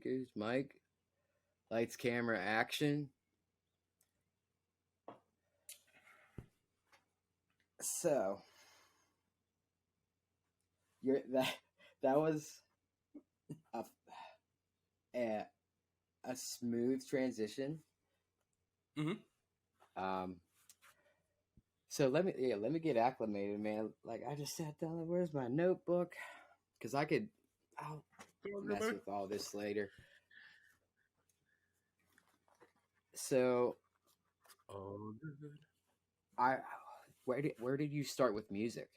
speakers, mic, lights, camera, action. So, you're that was a a, a smooth transition. Mm-hmm. So let me get acclimated, man. Like I just sat down. Where's my notebook? Because I'll mess with all this later. So, Oh, good. where did you start with music?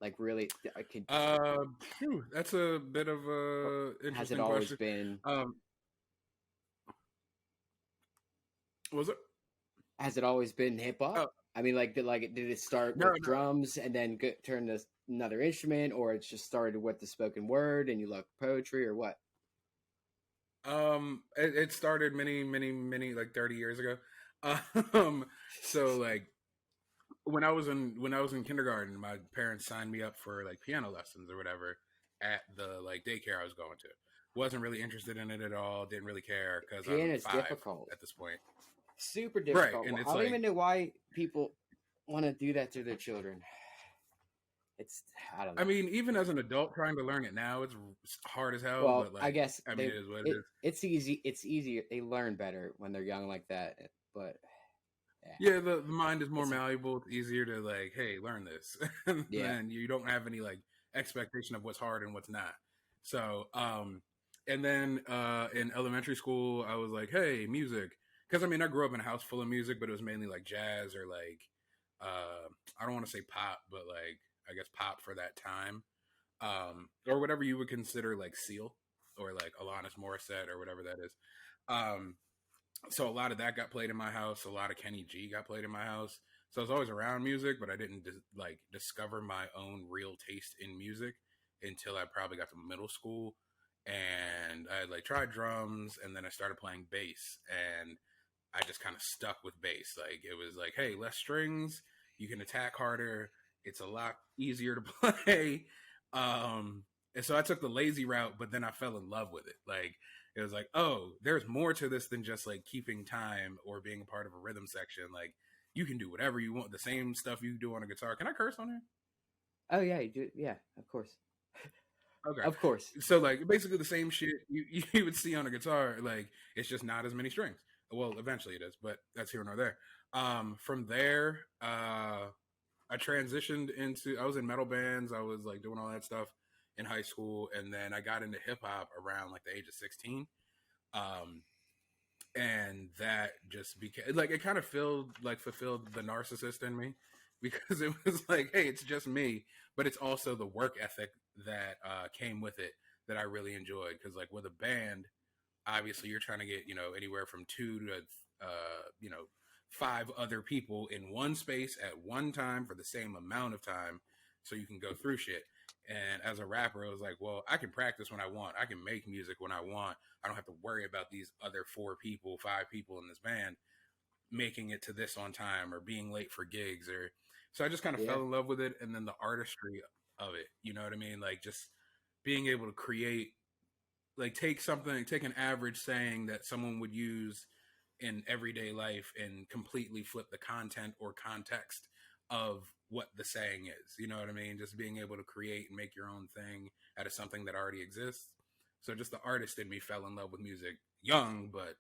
Like really, I could. That's a bit of a Has it interesting always question. been? Was it? Has it always been hip hop? Oh, I mean, did it start no, with drums and then turn to another instrument, or it's just started with the spoken word and you love poetry, or what? It started many like 30 years ago. So like when I was in kindergarten, my parents signed me up for like piano lessons or whatever at the like daycare I was going to. Wasn't really interested in it at all. Didn't really care because I'm Piano's 5 difficult. at this point. Super Right, difficult. and Well, it's I don't like, even know why people want to do that to their children. I don't know. I mean, even as an adult trying to learn it now, it's hard as hell. Well, But like, I guess I mean, it is what it is. it's easy. It's easier. They learn better when they're young like that. But Yeah, the mind is more malleable. It's easier to like, hey, learn this. And yeah. then you don't have any like expectation of what's hard and what's not. So, and then in elementary school, I was like, hey, music. Because I mean, I grew up in a house full of music, but it was mainly like jazz or like, I don't want to say pop, but like, I guess pop for that time. Or whatever you would consider like Seal or like Alanis Morissette or whatever that is. Um, so a lot of that got played in my house. A lot of Kenny G got played in my house. So I was always around music, but I didn't discover my own real taste in music until I probably got to middle school. And I like tried drums, and then I started playing bass, and I just kind of stuck with bass. Like it was like, hey, less strings, you can attack harder. It's a lot easier to play. And so I took the lazy route, but then I fell in love with it. Like it was like, oh, there's more to this than just like keeping time or being a part of a rhythm section. Like you can do whatever you want, the same stuff you do on a guitar. Can I curse on here? Oh yeah, you do. Yeah, of course. Okay. Of course. So like basically the same shit you would see on a guitar, like it's just not as many strings. Well, eventually it is, but that's here nor there. From there, I transitioned into, I was in metal bands. I was like doing all that stuff in high school. And then I got into hip hop around like the age of 16. And that just became like, it kind of fulfilled the narcissist in me, because it was like, hey, it's just me, but it's also the work ethic that came with it that I really enjoyed. Cause like with a band, obviously you're trying to get, anywhere from 2 to, 5 other people in one space at one time for the same amount of time so you can go through shit. And as a rapper, I was like, well, I can practice when I want. I can make music when I want. I don't have to worry about these other 4 people, 5 people in this band making it to this on time or being late for gigs. Or so I just kind of fell in love with it. And then the artistry of it, you know what I mean? Like just being able to create, like take an average saying that someone would use in everyday life and completely flip the content or context of what the saying is. You know what I mean? Just being able to create and make your own thing out of something that already exists. So just the artist in me fell in love with music young, but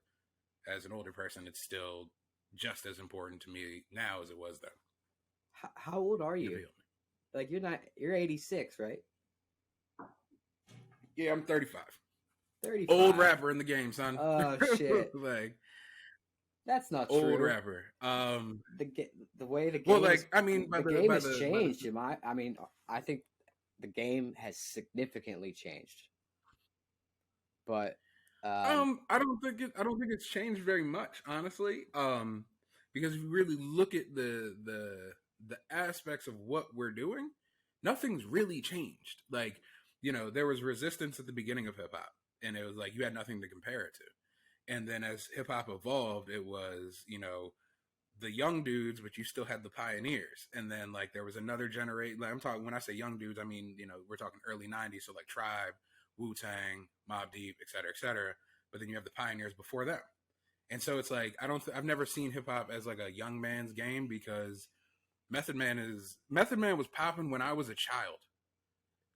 as an older person, it's still just as important to me now as it was then. How old are you? Like you're 86, right? Yeah, I'm 35. 35. Old rapper in the game, son. Oh shit. Like that's not old true. Old rapper. The way the game well, like I mean, the game has changed. I mean, I think the game has significantly changed. But I don't think it's changed very much, honestly. Because if you really look at the aspects of what we're doing, nothing's really changed. Like, there was resistance at the beginning of hip hop, and it was like you had nothing to compare it to. And then as hip hop evolved, it was, the young dudes, but you still had the pioneers. And then like there was another generation. Like, I'm talking, when I say young dudes, I mean, we're talking early 90s. So like Tribe Wu-Tang, Mobb Deep, et cetera, et cetera. But then you have the pioneers before them. And so it's like, I've never seen hip hop as like a young man's game, because Method Man was popping when I was a child.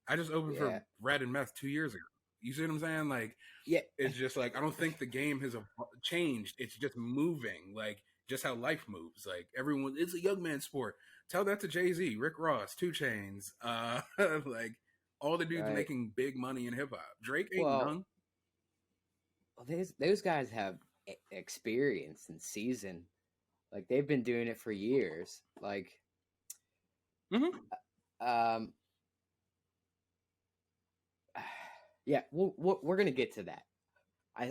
I just opened for Red and Meth 2 years ago. You see what I'm saying? Like, Yeah. it's just like, I don't think the game has changed. It's just moving, like just how life moves. Like, everyone, it's a young man sport. Tell that to Jay-Z, Rick Ross, 2 Chainz, like all the dudes making big money in hip hop. Drake ain't young. Well, those guys have experience and season. Like, they've been doing it for years. Like, yeah, we're gonna get to that. I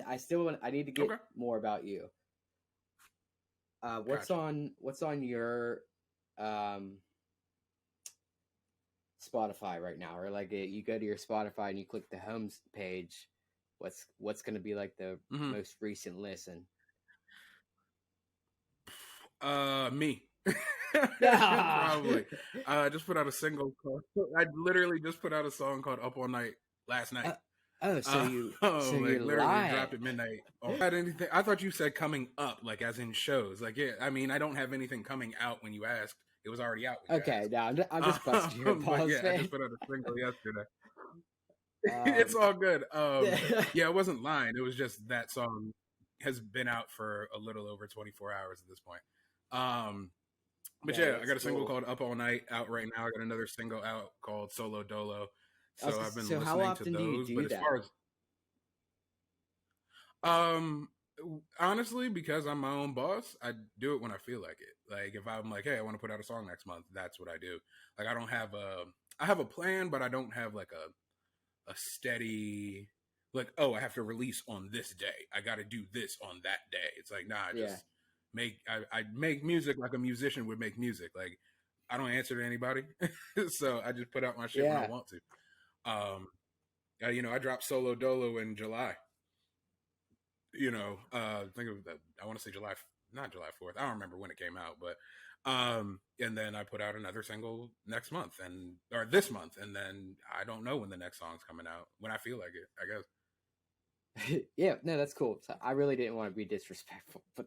need to get more about you. What's Gotcha. on your Spotify right now? Or like, you go to your Spotify and you click the home page. What's gonna be like the most recent listen? Me. Probably. I just put out a single I literally just put out a song called Up All Night last night. So you're literally lying. dropped at midnight. Anything? I thought you said coming up, like as in shows. Like, yeah, I mean, I don't have anything coming out when you asked. It was already out. Okay, no, I'm just busting your balls, yeah, man. I just put out a single yesterday. It's all good. Yeah, I wasn't lying. It was just that song has been out for a little over 24 hours at this point. But yeah, I got a single called Up All Night out right now. I got another single out called Solo Dolo. So I've been listening how often to those. Do you do but as far as honestly, because I'm my own boss, I do it when I feel like it. Like, if I'm like, hey, I want to put out a song next month, that's what I do. Like, I have a plan, but I don't have like a steady, like, oh, I have to release on this day. I got to do this on that day. It's like, nah, I just I make music like a musician would make music. Like, I don't answer to anybody. So I just put out my shit when I want to. I dropped Solo Dolo in July. Think of that. I want to say not July 4th. I don't remember when it came out, but and then I put out another single next month or this month, and then I don't know when the next song's coming out. When I feel like it, I guess. Yeah, no, that's cool. So I really didn't want to be disrespectful, but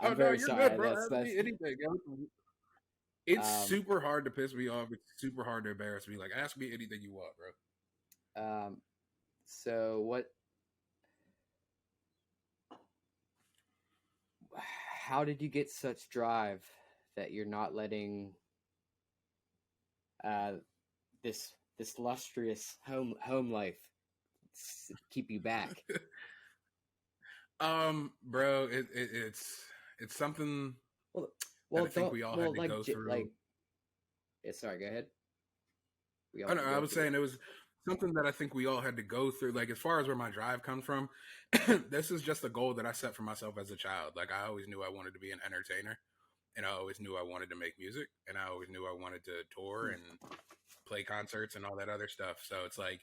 I'm very sorry. Good, bro. That's anything. It's super hard to piss me off. It's super hard to embarrass me. Like, ask me anything you want, bro. So what? How did you get such drive that you're not letting this lustrous home life keep you back? Bro, it's something. Well, I think we all had to go through. Sorry, go ahead. I was saying it was something that I think we all had to go through. Like, as far as where my drive comes from, this is just a goal that I set for myself as a child. Like, I always knew I wanted to be an entertainer, and I always knew I wanted to make music, and I always knew I wanted to tour and play concerts and all that other stuff. So it's like,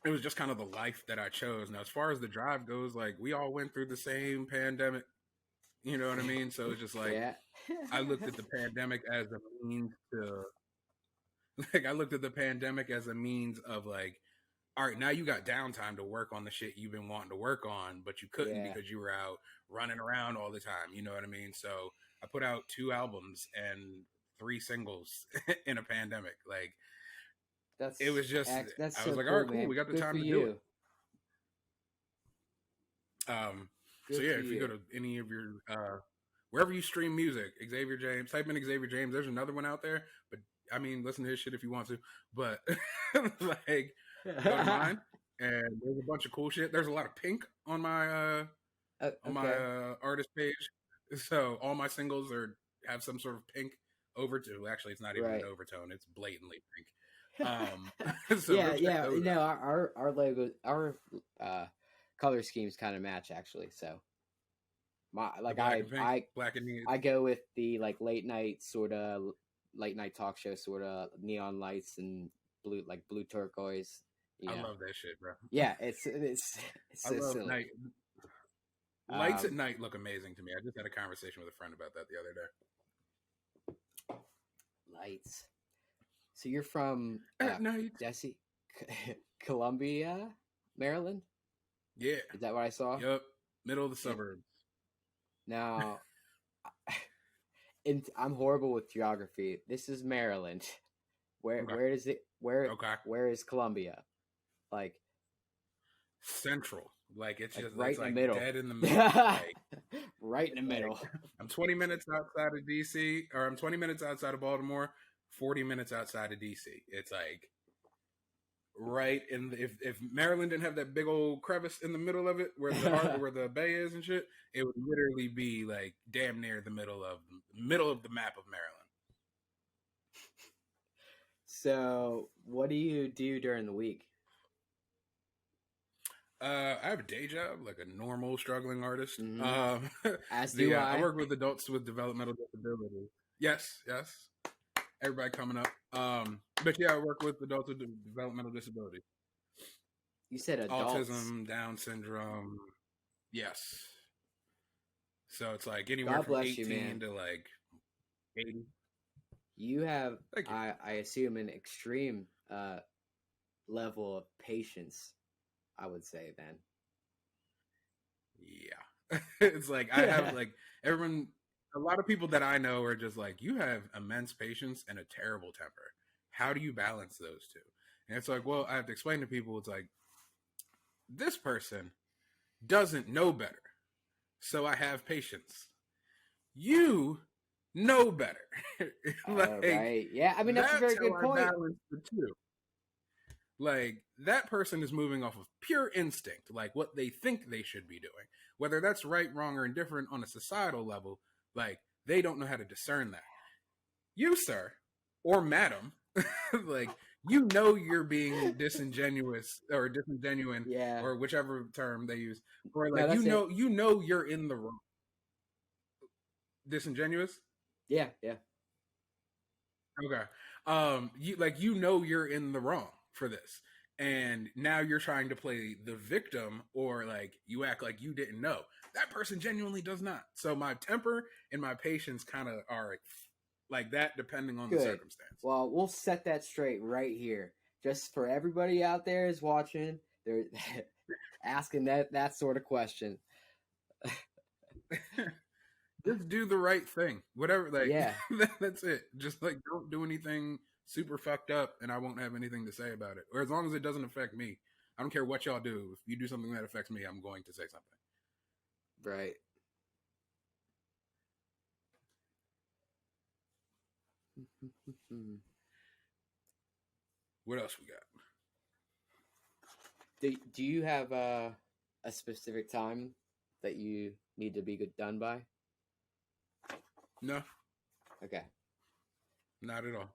it was just kind of the life that I chose. Now, as far as the drive goes, like, we all went through the same pandemic. You know what I mean? So it's just like, I looked at the pandemic as a means to, like, I looked at the pandemic as a means of, like, all right, now you got downtime to work on the shit you've been wanting to work on, but you couldn't because you were out running around all the time. You know what I mean? So I put out 2 albums and 3 singles in a pandemic. Like, it was just, I was like, all right, cool, we got the time to do it. So yeah, if you go to any of your wherever you stream music, Xavier James, type in Xavier James. There's another one out there, but I mean, listen to his shit if you want to. But like, go to mine, and there's a bunch of cool shit. There's a lot of Pink on my artist page. So all my singles have some sort of Pink overtone. Actually, it's not even an overtone; it's blatantly Pink. So no, our logo, our color schemes kind of match, actually. So I go with the like late night talk show sort of neon lights and blue turquoise. I love that shit, bro. Yeah, it's so silly. Night. Lights at night look amazing to me. I just had a conversation with a friend about that the other day. Lights. So you're from at night. Desi? Columbia, Maryland. Yeah. Is that what I saw? Yep. Middle of the suburbs. Now, I'm horrible with geography. This is Maryland. Where is it? Where is Columbia? Like central. Like it's just right it's in like the middle. Dead in the middle. Like, right in the middle. I'm 20 minutes outside of DC, or I'm 20 minutes outside of Baltimore, 40 minutes outside of DC. It's like right in the, if Maryland didn't have that big old crevice in the middle of it where the bay is and shit, it would literally be like damn near the middle of the map of Maryland. So, what do you do during the week? I have a day job, like a normal struggling artist. Mm-hmm. As do I. I work with adults with developmental disabilities. Yes. Everybody coming up. But yeah, I work with adults with developmental disabilities. You said adults. Autism, Down syndrome. Yes. So it's like anywhere from 18 to like 80. You have, I assume, an extreme level of patience, I would say then. Yeah. It's like I have like everyone, a lot of people that I know are just like, you have immense patience and a terrible temper. How do you balance those two? And it's like, well, I have to explain to people, it's like, this person doesn't know better. So I have patience. You know better. Like, right. Yeah, I mean, that's a very good point. Balance the two. Like, that person is moving off of pure instinct, like what they think they should be doing. Whether that's right, wrong, or indifferent on a societal level, like, they don't know how to discern that. You, sir, or madam, like, you know you're being disingenuous or disingenuine, or whichever term they use. Or, like, no, you know you're in the wrong. Disingenuous? Yeah. Okay. You know you're in the wrong for this. And now you're trying to play the victim, or like you act like you didn't know. That person genuinely does not. So my temper and my patience kind of are like that depending on the circumstance. Well, we'll set that straight right here. Just for everybody out there is watching, they're asking that sort of question. Just do the right thing. Whatever, like, that's it. Just like don't do anything super fucked up and I won't have anything to say about it. Or as long as it doesn't affect me. I don't care what y'all do. If you do something that affects me, I'm going to say something. Right. What else we got? Do you have a specific time that you need to be done by? No. Okay. Not at all.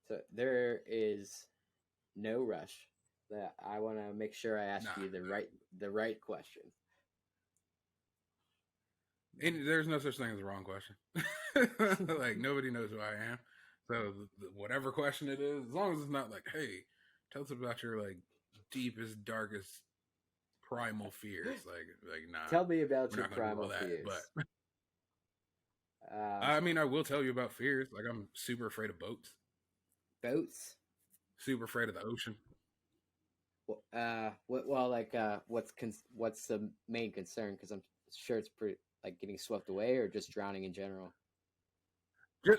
So there is no rush. That I want to make sure I ask you the right question. And there's no such thing as a wrong question. Like, nobody knows who I am. So whatever question it is, as long as it's not like, hey, tell us about your like deepest, darkest, primal fears. Like nah. Tell me about your primal fears. But I mean, I will tell you about fears. Like, I'm super afraid of boats. Boats? Super afraid of the ocean. What's the main concern? Because I'm sure it's pretty like getting swept away or just drowning in general.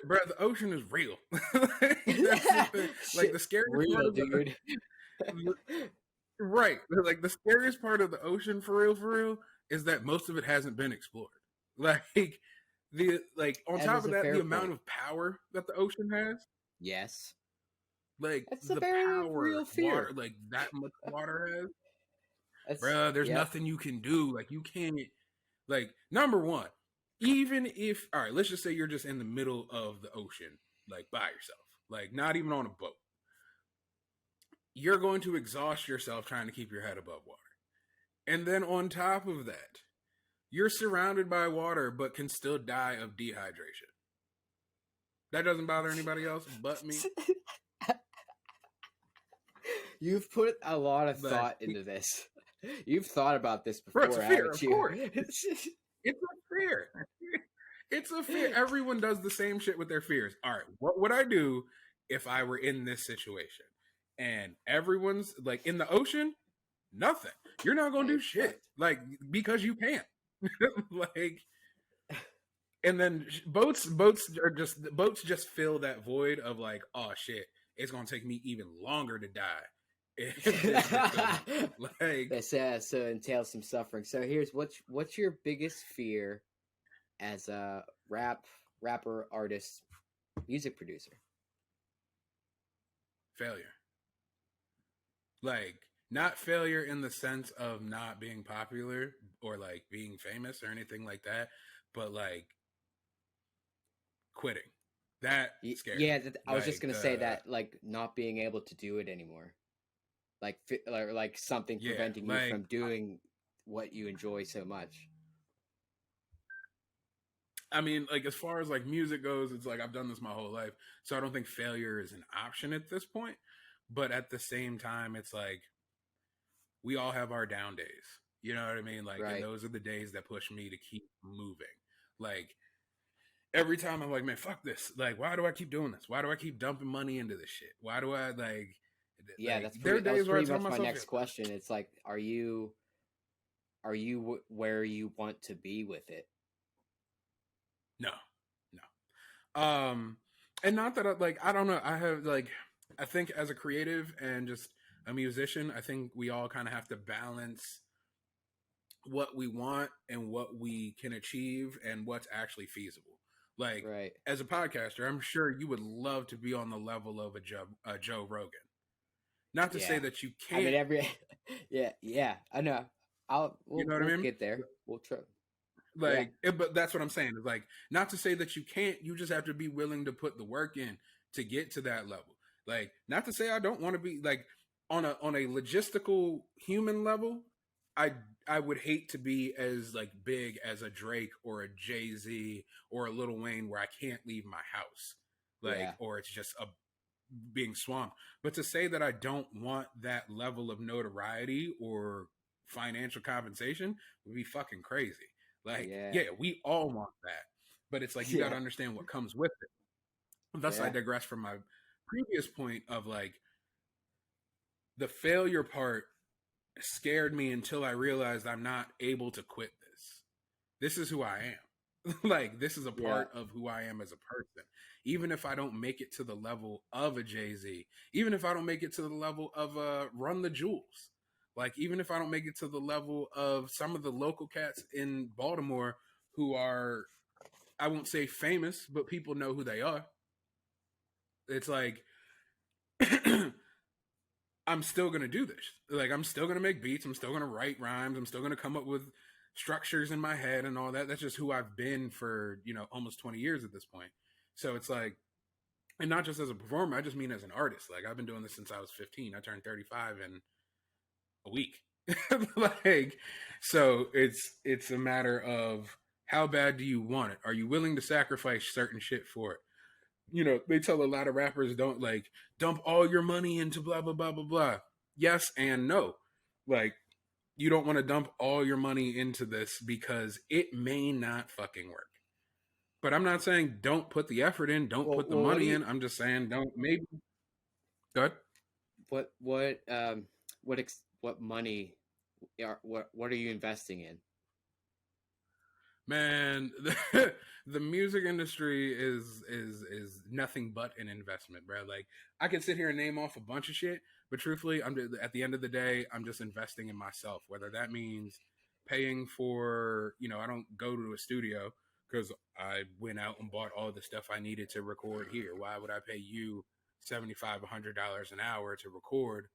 Bro, the ocean is real. Like, the scariest part of dude. Right. Like, the scariest part of the ocean, for real, is that most of it hasn't been explored. Like, on top of that, the amount of power that the ocean has. Yes. Like, that's the very power, real fear. water, like that much water has. Bro, there's nothing you can do. Like, you can't. Like, number one, even if, all right, let's just say you're just in the middle of the ocean, like by yourself, like not even on a boat. You're going to exhaust yourself trying to keep your head above water. And then on top of that, you're surrounded by water, but can still die of dehydration. That doesn't bother anybody else but me. You've put a lot of thought into this. You've thought about this before, it's a fear, haven't you? Of course. It's a fear. It's a fear. Everyone does the same shit with their fears. All right, what would I do if I were in this situation and everyone's like in the ocean, nothing. You're not gonna do shit. Fucked. Like because you can't. Like and then boats just fill that void of like, oh shit, it's gonna take me even longer to die. Like That's so entails some suffering. So here's what's your biggest fear as a rapper, artist, music producer? failure. Like not failure in the sense of not being popular or like being famous or anything like that, but like quitting. That scares Yeah, me. I was just gonna say that, like not being able to do it anymore, like something yeah, preventing you like from doing what you enjoy so much. I mean, like as far as like music goes, it's like I've done this my whole life, so I don't think failure is an option at this point. But at the same time, it's like we all have our down days. You know what I mean? Like, and Right. those are the days that push me to keep moving. Like every time I'm like, man, fuck this. Like, why do I keep doing this? Why do I keep dumping money into this shit? Why do I Yeah, there are that was days where I pretty tell much my myself, next question. It's like, are you where you want to be with it? no, no. And not that I don't know. I have like, I think as a creative and just a musician, I think we all kind of have to balance what we want and what we can achieve and what's actually feasible. Like Right. as a podcaster, I'm sure you would love to be on the level of a Joe Rogan. Not to say Yeah. that you I mean, can't. yeah, I know. You know what I We'll mean? get there. We'll try. Yeah. Like, but that's what I'm saying. It's like not to say that you can't. You just have to be willing to put the work in to get to that level. Like, not to say I don't want to be like on a logistical human level. I I would hate to be as like big as a Drake or a Jay-Z or a Lil Wayne where I can't leave my house. Like, Yeah. or it's just a being swamped. But to say that I don't want that level of notoriety or financial compensation would be fucking crazy. Like, Yeah. yeah, we all want that. But it's like you got Yeah. to understand what comes with it. Thus, I Yeah. digress from my previous point of like the failure part scared me until I realized I'm not able to quit this. This is who I am. Like, this is a Yeah. part of who I am as a person. Even if I don't make it to the level of a Jay-Z, even if I don't make it to the level of Run the Jewels, like even if I don't make it to the level of some of the local cats in Baltimore who are, I won't say famous, but people know who they are. It's like I'm still gonna do this. Like I'm still gonna make beats. I'm still gonna write rhymes. I'm still gonna come up with structures in my head and all that. That's just who I've been for almost 20 years at this point. So it's like, and not just as a performer. I just mean as an artist. Like I've been doing this since I was 15. I turned 35 in a week. Like, so it's a matter of how bad do you want it? Are you willing to sacrifice certain shit for it? They tell a lot of rappers don't like dump all your money into blah blah blah blah blah. Yes and no. Like you don't want to dump all your money into this because it may not fucking work. But I'm not saying don't put the effort in, don't put the What do money you in. I'm just saying don't maybe good. what money what are you investing in? Man, the music industry is nothing but an investment, bro. Like I could sit here and name off a bunch of shit, but truthfully, at the end of the day, I'm just investing in myself. Whether that means paying for, I don't go to a studio because I went out and bought all the stuff I needed to record here. Why would I pay you $75-$100 an hour to record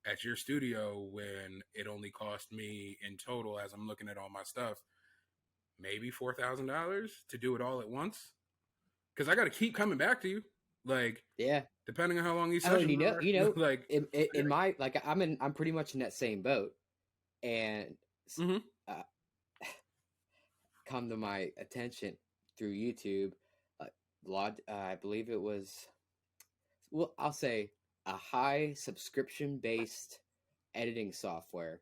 at your studio when it only cost me in total, as I'm looking at all my stuff, maybe $4,000 to do it all at once? Because I got to keep coming back to you, like Yeah. depending on how long these Oh, and sessions are. Like, in my like I'm pretty much in that same boat, and mm-hmm. uh, come to my attention through YouTube, I believe it was, well, I'll say a high subscription based editing software,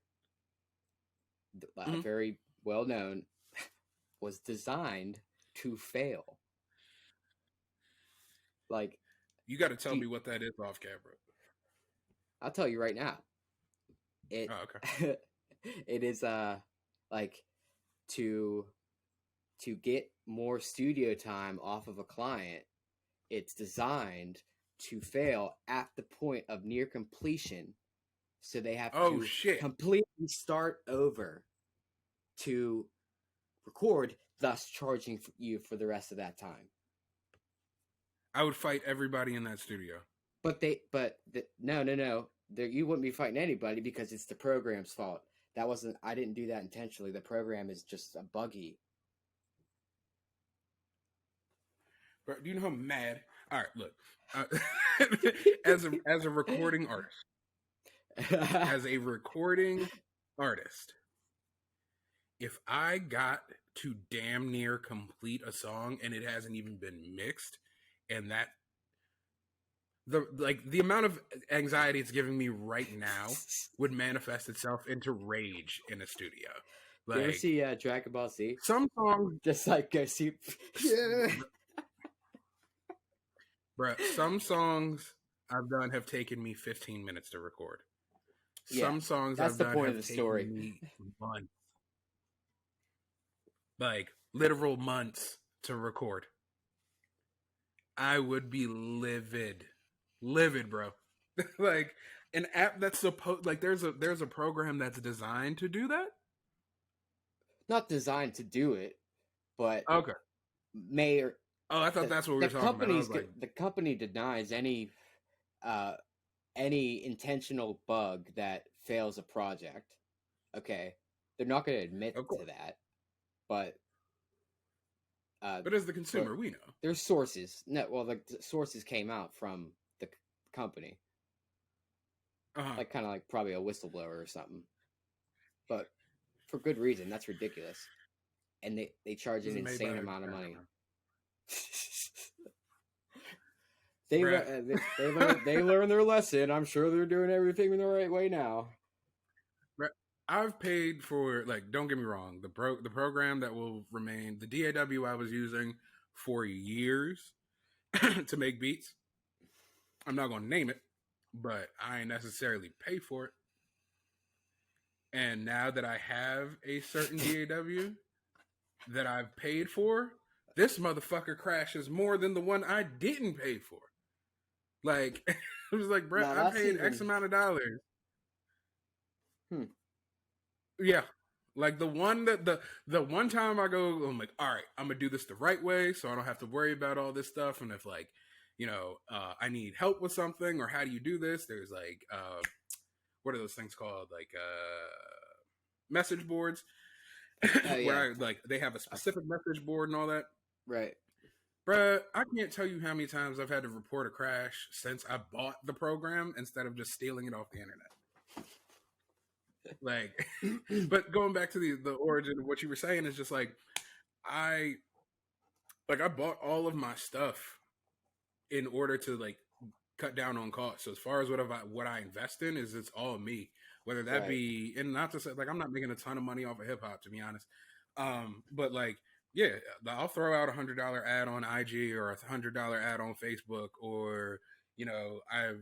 Mm-hmm. very well known, was designed to fail. Like You got to tell Do me you, what that is off camera. I'll tell you right now. It Oh, okay. it is like to get more studio time off of a client. It's designed to fail at the point of near completion, so they have Oh to shit. completely start over to record, thus charging you for the rest of that time. I would fight everybody in that studio. No. You wouldn't be fighting anybody because it's the program's fault. I didn't do that intentionally. The program is just a buggy. Bro, do you know how mad? All right, look. As a recording artist, if I got to damn near complete a song and it hasn't even been mixed, and that the amount of anxiety it's giving me right now would manifest itself into rage in a studio. Do you ever see Dragon Ball Z? Some songs Just like go see. Yeah. Bruh, some songs I've done have taken me 15 minutes to record. Some songs I've done have taken me months. Like, literal months to record. I would be livid. Livid, bro. Like, an app that's supposed... Like, there's a program that's designed to do that? Not designed to do it, but... Okay. Oh, I thought that's what we were talking about. The company denies any intentional bug that fails a project. Okay, they're not going to admit to that, but as the consumer, we know there's sources. No, well, the sources came out from the company, like kind of like probably a whistleblower or something, but for good reason. That's ridiculous, and they charge an insane amount of money. They learn their lesson. I'm sure they're doing everything in the right way now. I've paid for, like, don't get me wrong, the program that will remain, the DAW I was using for years to make beats. I'm not going to name it, but I ain't necessarily pay for it. And now that I have a certain DAW that I've paid for, this motherfucker crashes more than the one I didn't pay for. Like, it was like, bro, I paid X amount of dollars. Yeah. Like the one time I go, I'm like, all right, I'm gonna do this the right way, so I don't have to worry about all this stuff. And if, like, you know, I need help with something, or how do you do this? There's like, what are those things called? Like, message boards, where they have a specific message board and all that. Right. Bruh, I can't tell you how many times I've had to report a crash since I bought the program instead of just stealing it off the internet. Like, but going back to the origin of what you were saying is just like, I bought all of my stuff in order to, like, cut down on costs. So as far as what I invest in it's all me, whether that be, and not to say, like, I'm not making a ton of money off of hip hop, to be honest. But like, yeah, I'll throw out $100 ad on IG or a $100 ad on Facebook, or, you know, I've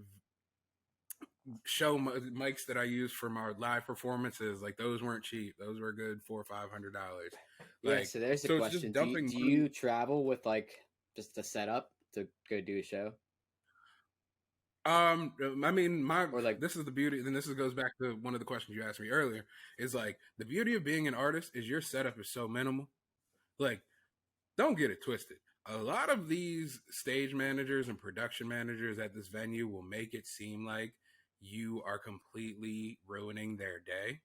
show mics that I use for my live performances. Like, those weren't cheap; those were good $400 or $500. Like, yeah. So there's the question: do you travel with, like, just a setup to go do a show? I mean, this is the beauty, and this goes back to one of the questions you asked me earlier. Is like, the beauty of being an artist is your setup is so minimal. Like, don't get it twisted. A lot of these stage managers and production managers at this venue will make it seem like you are completely ruining their day.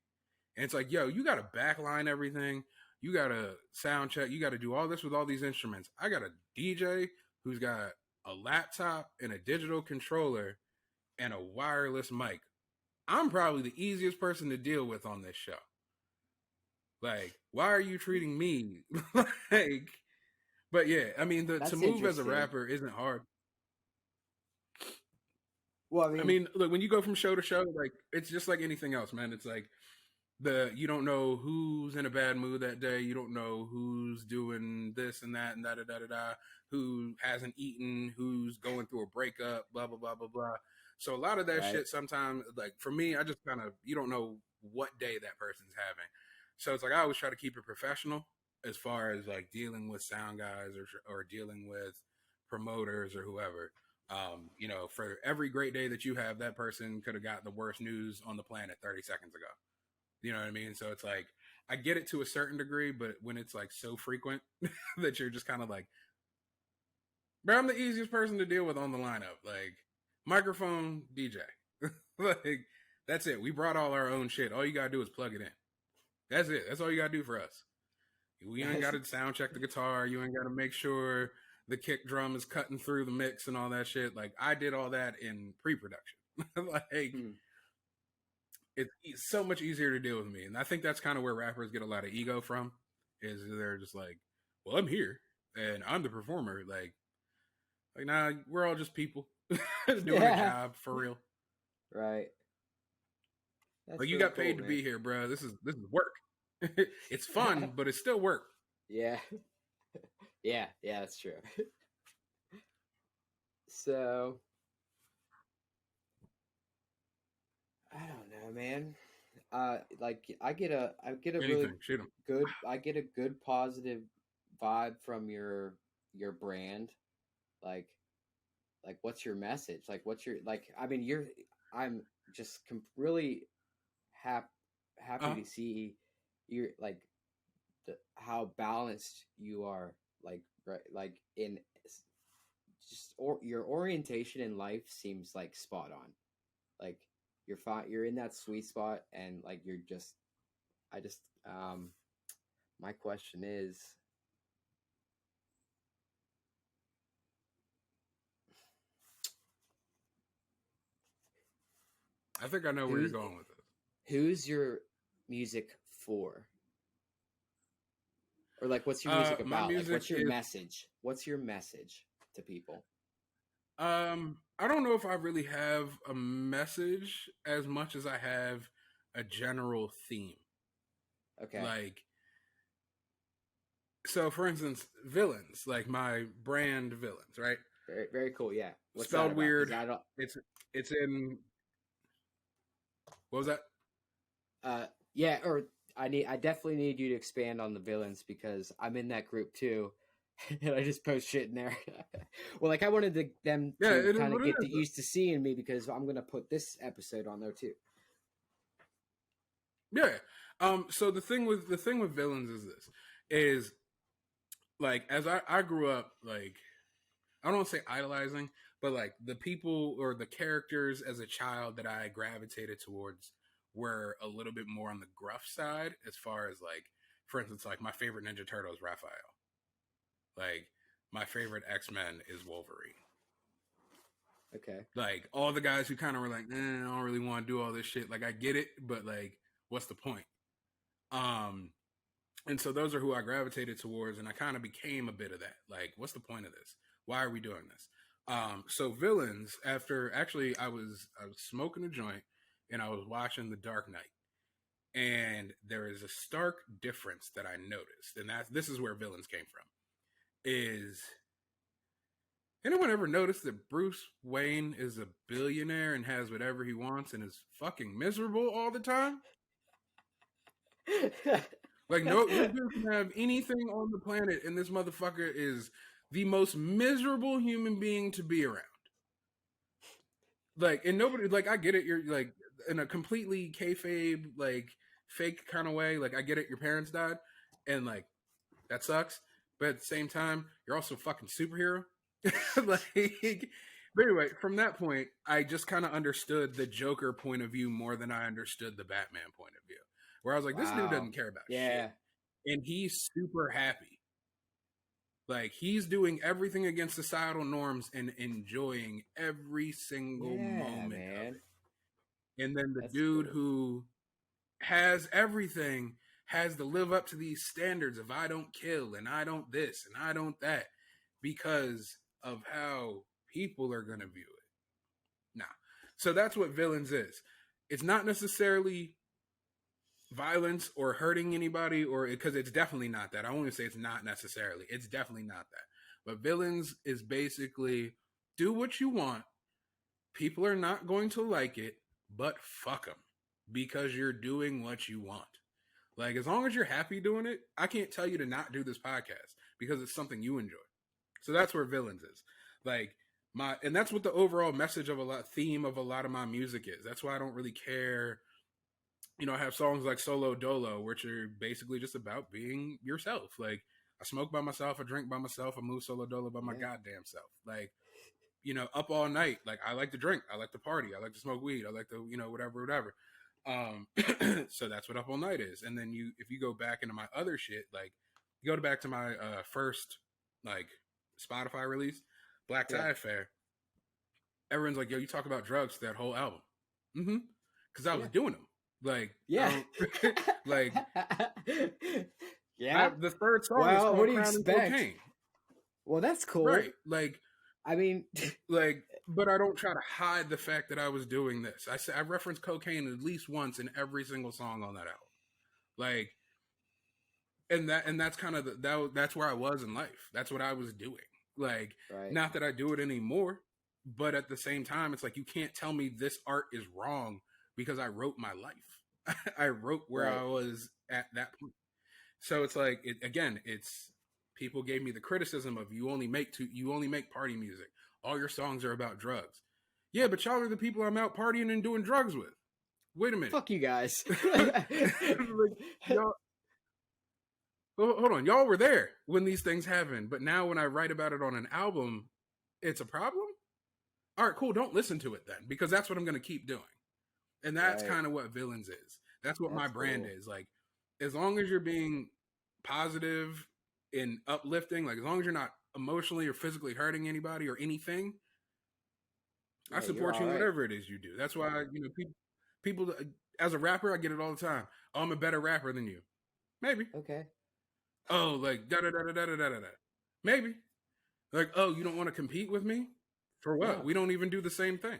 And it's like, yo, you got to backline everything. You got to sound check. You got to do all this with all these instruments. I got a DJ who's got a laptop and a digital controller and a wireless mic. I'm probably the easiest person to deal with on this show. Like, why are you treating me like... But yeah, I mean, to move as a rapper isn't hard. Well, I mean, look, when you go from show to show, like, it's just like anything else, man. It's like, You don't know who's in a bad mood that day. You don't know who's doing this and that and da da da da da. Who hasn't eaten? Who's going through a breakup? Blah blah blah blah blah. So a lot of that shit sometimes, like for me, I just kind of you don't know what day that person's having. So it's like I always try to keep it professional as far as like dealing with sound guys or dealing with promoters or whoever. You know, for every great day that you have, that person could have got the worst news on the planet 30 seconds ago. You know what I mean? So it's like, I get it to a certain degree, but when it's like so frequent that you're just kind of like, bro, I'm the easiest person to deal with on the lineup. Like, microphone, DJ. Like, that's it. We brought all our own shit. All you gotta do is plug it in. That's it. That's all you gotta do for us. We ain't gotta sound check the guitar. You ain't gotta make sure the kick drum is cutting through the mix and all that shit. Like, I did all that in pre-production. Like, it's so much easier to deal with me. And I think that's kind of where rappers get a lot of ego from, is they're just like, well, I'm here and I'm the performer. Like nah, we're all just people doing a job for real. Right. That's like, you got paid to be here, bro. This is work. It's fun, but it's still work. Yeah. Yeah, that's true. So I don't know, man. Like I get a really good positive vibe from your brand. Like what's your message? Like what's your I mean, I'm just really happy to see you're like how balanced you are. Like right, like in just your orientation in life seems like spot on. Like you're fine. You're in that sweet spot, and like you're just. My question is. I think I know where you're going with this. Who's your music for? Or like, what's your music about? Like, what's your message? What's your message to people? I don't know if I really have a message as much as I have a general theme. Okay. Like, so for instance, villains, like my brand villains, right? Very, very cool. Yeah. What's spelled weird. It's in. What was that? Yeah, or I definitely need you to expand on the villains because I'm in that group too. And I just post shit in there. Well, like I wanted them to kind of get used to seeing me because I'm gonna put this episode on there too. Yeah. So the thing with villains is like as I grew up, like I don't want to say idolizing, but like the people or the characters as a child that I gravitated towards were a little bit more on the gruff side, as far as like, for instance, like my favorite Ninja Turtle is Raphael. Like, my favorite X-Men is Wolverine. Okay. Like, all the guys who kind of were like, I don't really want to do all this shit. Like, I get it, but, like, what's the point? And so those are who I gravitated towards, and I kind of became a bit of that. Like, what's the point of this? Why are we doing this? So villains, after, actually, I was smoking a joint, and I was watching The Dark Knight. And there is a stark difference that I noticed, and this is where villains came from. Is anyone ever noticed that Bruce Wayne is a billionaire and has whatever he wants and is fucking miserable all the time? Like, no dude can have anything on the planet, and this motherfucker is the most miserable human being to be around. Like, and nobody, like, I get it. You're like in a completely kayfabe, like fake kind of way. Like, I get it. Your parents died, and like that sucks. But at the same time, you're also a fucking superhero. Like, but anyway, from that point, I just kind of understood the Joker point of view more than I understood the Batman point of view. Where I was like, this dude doesn't care about shit. And he's super happy. Like, he's doing everything against societal norms and enjoying every single moment of it. And then the dude who has everything has to live up to these standards of I don't kill and I don't this and I don't that because of how people are going to view it. Nah. So that's what villains is. It's not necessarily violence or hurting anybody, or because it's definitely not that. I won't even say it's not necessarily. It's definitely not that. But villains is basically do what you want. People are not going to like it, but fuck them because you're doing what you want. Like, as long as you're happy doing it, I can't tell you to not do this podcast because it's something you enjoy. So that's where villains is. Like, and that's what the overall message of theme of a lot of my music is. That's why I don't really care. You know, I have songs like Solo Dolo, which are basically just about being yourself. Like, I smoke by myself, I drink by myself, I move solo dolo by my goddamn self. Like, you know, up all night. Like, I like to drink, I like to party, I like to smoke weed, I like to, you know, whatever. So that's what Up All Night is. And then if you go back into my other shit, like, you go back to my first like Spotify release, Black Tie Affair. Everyone's like, yo, you talk about drugs that whole album. Mm-hmm. Because I was doing them. Like, like, the third song is called what do you Crown and expect? Cocaine. Well, that's cool. Right. Like, I mean, like, but I don't try to hide the fact that I was doing this. I reference cocaine at least once in every single song on that album. Like, and that's kind of that's where I was in life. That's what I was doing. Like, not that I do it anymore, but at the same time, it's like, you can't tell me this art is wrong because I wrote my life. I wrote where I was at that point. So it's like, it's people gave me the criticism of you only make party music. All your songs are about drugs. Yeah, but y'all are the people I'm out partying and doing drugs with. Wait a minute. Fuck you guys. Like, y'all, hold on. Y'all were there when these things happened, but now when I write about it on an album, it's a problem? All right, cool. Don't listen to it then, because that's what I'm going to keep doing. And that's kind of what Villains is. That's what my brand is. Like, as long as you're being positive and uplifting, like, as long as you're not emotionally or physically hurting anybody or anything, I support you in whatever it is you do. That's why, you know, people, as a rapper, I get it all the time. Oh, I'm a better rapper than you. Maybe. Okay. Oh, like, da-da-da-da-da-da-da-da. Maybe. Like, oh, you don't want to compete with me? For what? No. We don't even do the same thing.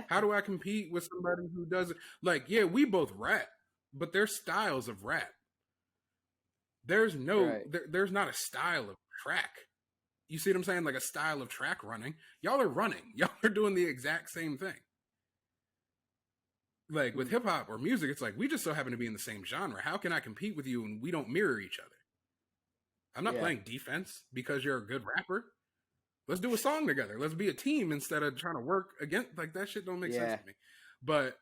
How do I compete with somebody who doesn't? Like, yeah, we both rap, but there's styles of rap. There's there's not a style of track. You see what I'm saying? Like a style of track running. Y'all are running. Y'all are doing the exact same thing. Like with hip hop or music, it's like, we just so happen to be in the same genre. How can I compete with you and we don't mirror each other? I'm not playing defense because you're a good rapper. Let's do a song together. Let's be a team instead of trying to work against, like, that shit don't make sense to me. But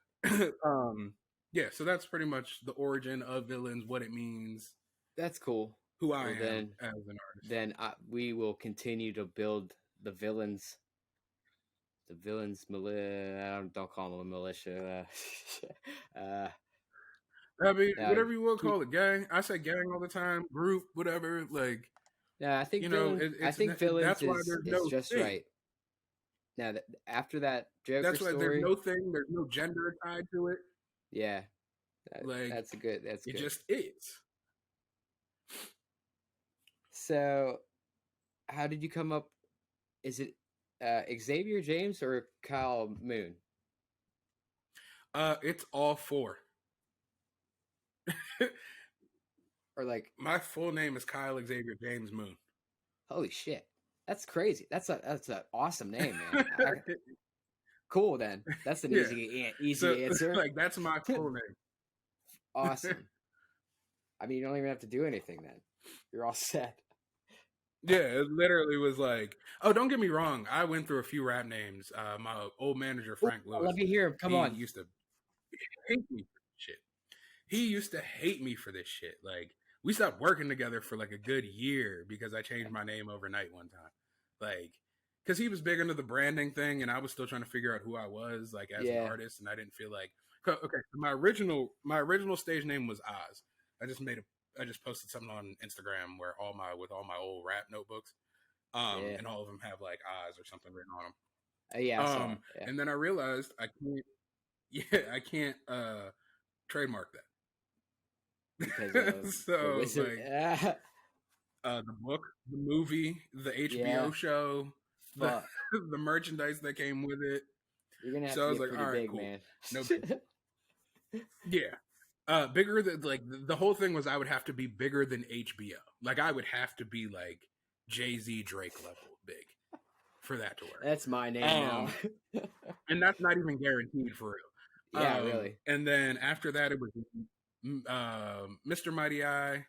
so that's pretty much the origin of Villains, what it means. That's cool. Who I am as an artist. Then we will continue to build the villains. The villains, don't call them a militia. I mean, whatever you will call it, gang. I say gang all the time, group, whatever. Like, yeah, I think villains is just thing. Right. Now, after that Joker that's why story, there's no thing, there's no gender tied to it. Yeah, that's good. It just is. So, how did you come up? Is it Xavier James or Kyle Moon? It's all four. Or like, my full name is Kyle Xavier James Moon. Holy shit, that's crazy. That's an awesome name, man. Cool, then. That's an easy answer. Like, that's my full name. Awesome. I mean, you don't even have to do anything then. You're all set. Yeah, it literally was like, oh, don't get me wrong. I went through a few rap names. My old manager, Frank Lewis. Let me hear him. Come on. He used to hate me for this shit. He used to hate me for this shit. Like, we stopped working together for like a good year because I changed my name overnight one time. Like, because he was big into the branding thing, and I was still trying to figure out who I was, like, as an artist, and I didn't feel like, okay, my original stage name was Oz. I just posted something on Instagram where all my old rap notebooks, and all of them have like Oz or something written on them. And then I realized I can't trademark that. Because so like, the book, the movie, the HBO show, the merchandise that came with it. You're gonna have to get pretty big, cool. Man. No big. Yeah. Bigger than, like, the whole thing was I would have to be bigger than HBO. Like, I would have to be like Jay-Z, Drake level big for that to work. That's my name now. And that's not even guaranteed for real. Yeah, really. And then after that, it was Mr. Mighty Eye,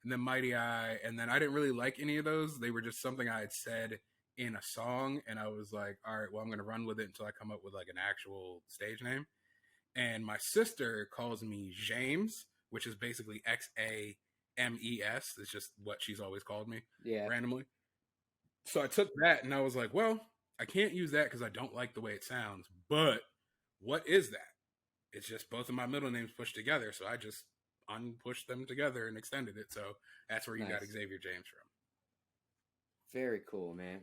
and then Mighty Eye, and then I didn't really like any of those. They were just something I had said in a song, and I was like, all right, well, I'm going to run with it until I come up with like an actual stage name. And my sister calls me James, which is basically Xames. It's just what she's always called me, randomly. So I took that, and I was like, well, I can't use that because I don't like the way it sounds. But what is that? It's just both of my middle names pushed together. So I just unpushed them together and extended it. So that's where you got Xavier James from. Very cool, man.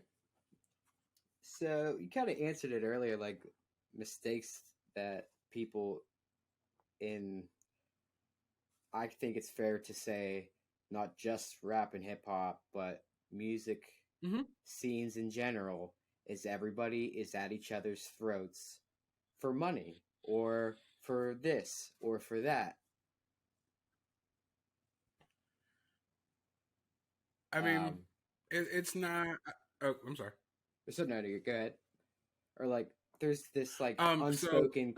So you kind of answered it earlier, like mistakes that people I think it's fair to say, not just rap and hip hop, but music scenes in general, is everybody is at each other's throats for money or for this or for that. I mean, it's not. Oh, I'm sorry. So no, you're good. Or like, there's this like unspoken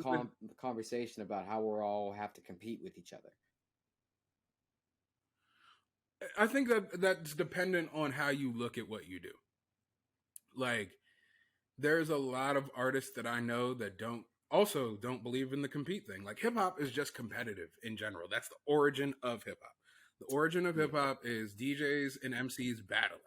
conversation about how we're all have to compete with each other. I think that's dependent on how you look at what you do. Like, there's a lot of artists that I know that don't believe in the compete thing. Like, hip hop is just competitive in general. That's the origin of hip hop. The origin of hip hop is DJs and MCs battling,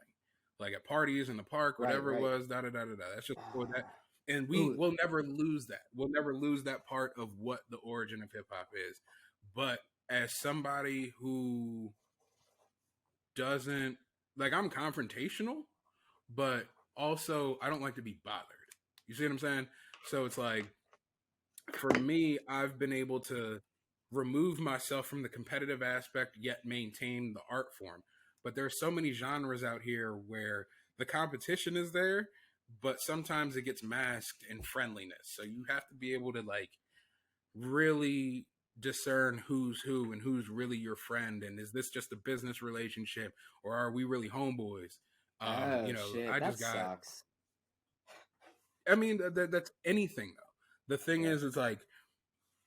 like at parties in the park, whatever it was. Da da da da da. That's just for that. And we'll never lose that. We'll never lose that part of what the origin of hip hop is. But as somebody who doesn't like, I'm confrontational, but also I don't like to be bothered. You see what I'm saying? So it's like, for me, I've been able to remove myself from the competitive aspect, yet maintain the art form. But there's so many genres out here where the competition is there, but sometimes it gets masked in friendliness. So you have to be able to like really discern who's who and who's really your friend, and is this just a business relationship, or are we really homeboys? Shit, I just sucks. I mean, that's anything though. The thing is, it's like,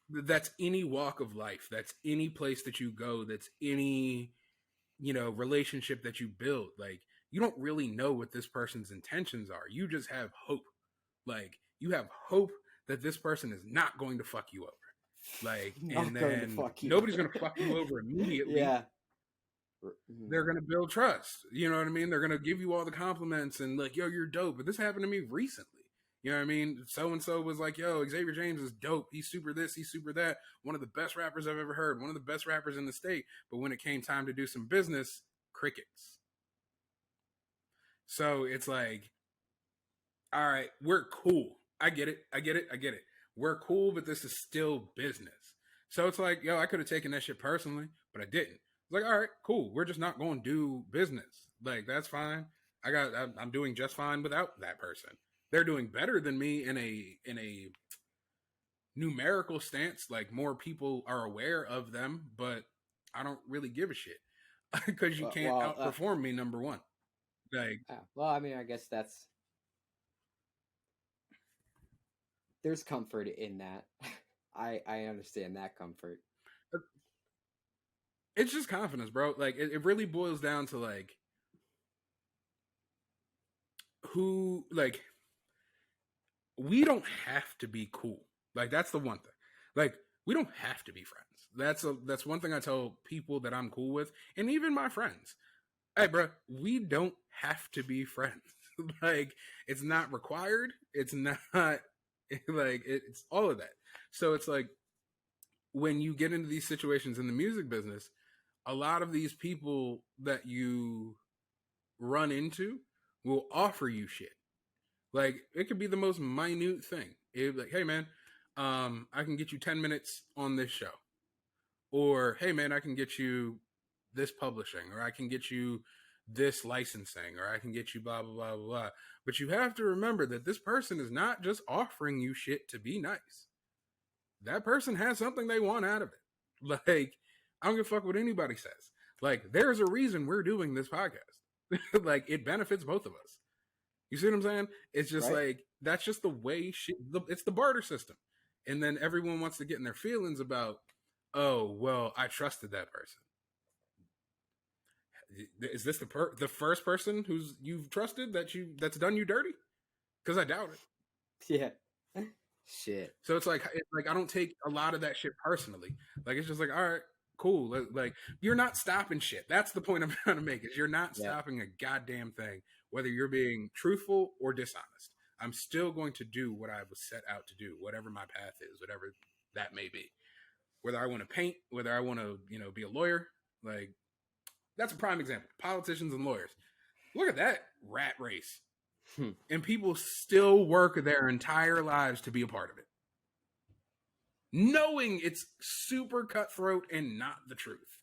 that's any walk of life. That's any place that you go. That's any, relationship that you build. Like, you don't really know what this person's intentions are. You just have hope. Like, you have hope that this person is not going to fuck you over. Like, and then nobody's going to fuck you over immediately. Yeah. They're going to build trust. You know what I mean? They're going to give you all the compliments and like, yo, you're dope. But this happened to me recently. You know what I mean? So-and-so was like, yo, Xavier James is dope. He's super this, he's super that. One of the best rappers I've ever heard. One of the best rappers in the state. But when it came time to do some business, crickets. So it's like, all right, we're cool. I get it. We're cool, but this is still business. So it's like, yo, I could have taken that shit personally, but I didn't. It's like, all right, cool. We're just not going to do business. Like, that's fine. I'm doing just fine without that person. They're doing better than me in a numerical stance. Like, more people are aware of them, but I don't really give a shit because you can't outperform me, number one. Like, well, I mean, I guess there's comfort in that. I understand that comfort. It's just confidence, bro. Like, it really boils down to like who, like, we don't have to be cool. Like, that's the one thing. Like, we don't have to be friends. That's one thing I tell people that I'm cool with, and even my friends. Hey, bro, we don't have to be friends. Like, it's not required. It's not like it's all of that. So it's like, when you get into these situations in the music business, a lot of these people that you run into will offer you shit. Like, it could be the most minute thing. It's like, hey, man, I can get you 10 minutes on this show. Or, hey, man, I can get you this publishing. Or I can get you this licensing. Or I can get you blah, blah, blah, blah, blah. But you have to remember that this person is not just offering you shit to be nice. That person has something they want out of it. Like, I don't give a fuck what anybody says. Like, there's a reason we're doing this podcast. Like, it benefits both of us. You see what I'm saying? It's just Right. like, that's just the way it's the barter system. And then everyone wants to get in their feelings about, oh, well, I trusted that person. Is this the first person who's you've trusted that's done you dirty? Because I doubt it. Yeah. Shit. So it's like I don't take a lot of that shit personally. Like, it's just like, all right, cool. Like, you're not stopping shit. That's the point I'm trying to make, is you're not stopping a goddamn thing, whether you're being truthful or dishonest. I'm still going to do what I was set out to do, whatever my path is, whatever that may be. Whether I want to paint, whether I want to, be a lawyer, like, that's a prime example. Politicians and lawyers. Look at that rat race. And people still work their entire lives to be a part of it, knowing it's super cutthroat and not the truth.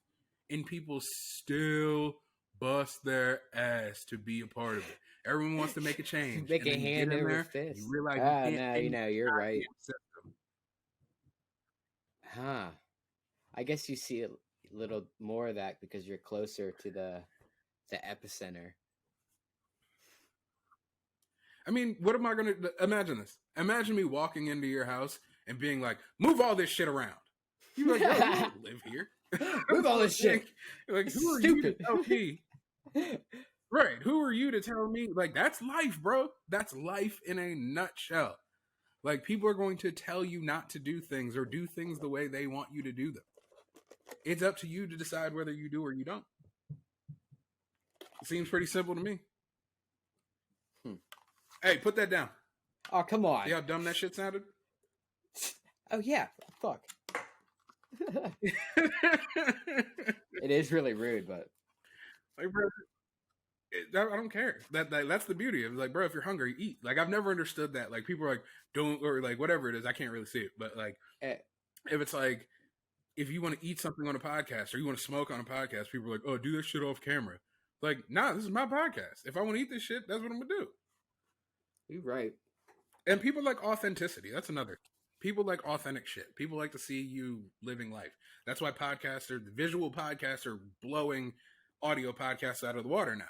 And people still bust their ass to be a part of it. Everyone wants to make a change. Make a hand over fist. You realize no, you're right. Huh. I guess you see a little more of that because you're closer to the epicenter. I mean, what am I going to... Imagine this. Imagine me walking into your house and being like, move all this shit around. You're like, yo, you don't live here. Move all this shit. Like, who are you to tell me? Right. Who are you to tell me? Like, that's life, bro. That's life in a nutshell. Like, people are going to tell you not to do things or do things the way they want you to do them. It's up to you to decide whether you do or you don't. It seems pretty simple to me. Hey, put that down. Oh, come on. See how dumb that shit sounded? Oh, yeah. Fuck. It is really rude, but... Like, bro, I don't care. That's the beauty of it. Like, bro, if you're hungry, eat. Like, I've never understood that. Like, people are like, don't, or like, whatever it is. I can't really see it. But, like, if it's like, if you want to eat something on a podcast or you want to smoke on a podcast, people are like, oh, do this shit off camera. Like, nah, this is my podcast. If I want to eat this shit, that's what I'm going to do. You're right. And people like authenticity. That's another. People like authentic shit. People like to see you living life. That's why the visual podcasts are blowing audio podcasts out of the water now.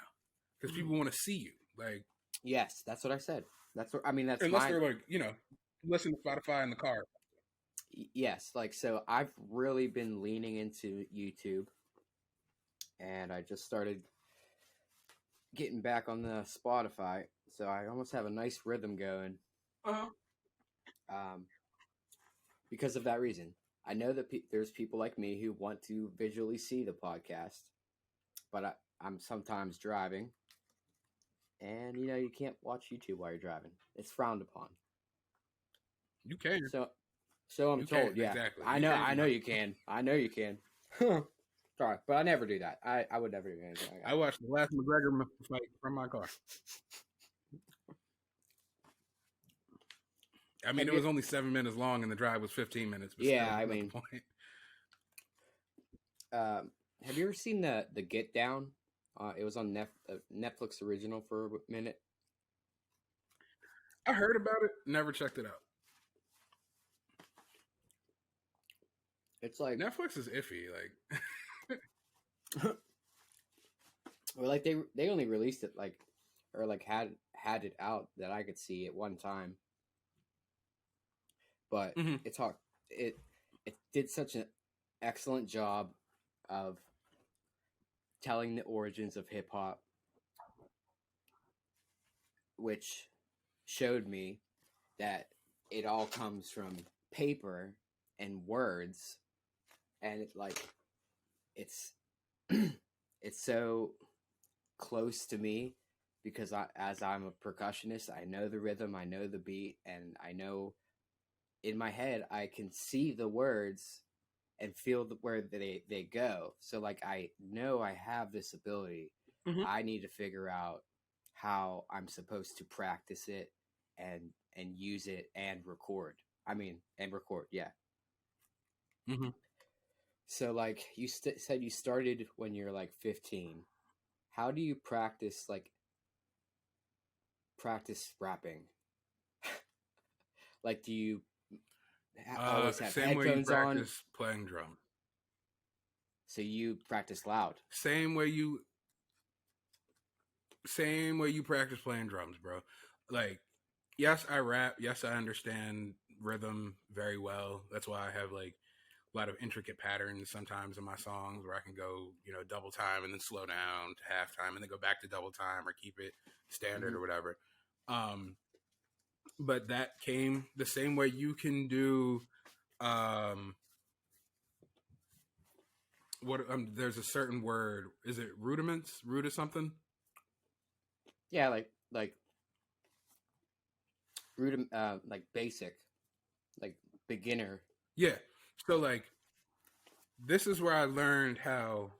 Because people want to see you. Like, yes, that's what I said. That's what I mean. That's unless they're like, listen to Spotify in the car. Yes, like, so I've really been leaning into YouTube, and I just started getting back on the Spotify, so I almost have a nice rhythm going. Because of that reason. I know that there's people like me who want to visually see the podcast, but I'm sometimes driving, and you can't watch YouTube while you're driving. It's frowned upon. You can. So I'm told. Yeah, exactly. I know you can. I know you can. Sorry, but I never do that. I would never do anything like that. I watched the last McGregor fight from my car. I mean, it was only 7 minutes long, and the drive was 15 minutes. But yeah, I mean, have you ever seen the Get Down? It was on Netflix original for a minute. I heard about it, never checked it out. It's like Netflix is iffy, like. Or like they only released it had it out that I could see at one time. But it did such an excellent job of telling the origins of hip hop, which showed me that it all comes from paper and words, and it's so close to me because as I'm a percussionist, I know the rhythm, I know the beat, and I know in my head I can see the words and feel where they go. So like, I know I have this ability. I need to figure out how I'm supposed to practice it and use it and record. Yeah. So like, you said you started when you're like 15. How do you practice rapping? Like, do you always have same headphones way you on? practice playing drums. So you practice loud. Same way you practice playing drums, bro. Like, yes, I rap. Yes, I understand rhythm very well. That's why I have like a lot of intricate patterns sometimes in my songs where I can go, double time and then slow down to half time and then go back to double time or keep it standard or whatever. But that came the same way you can do there's a certain word. Is it rudiments? Root of something? Yeah, like like basic, like beginner. Yeah. So like this is where I learned how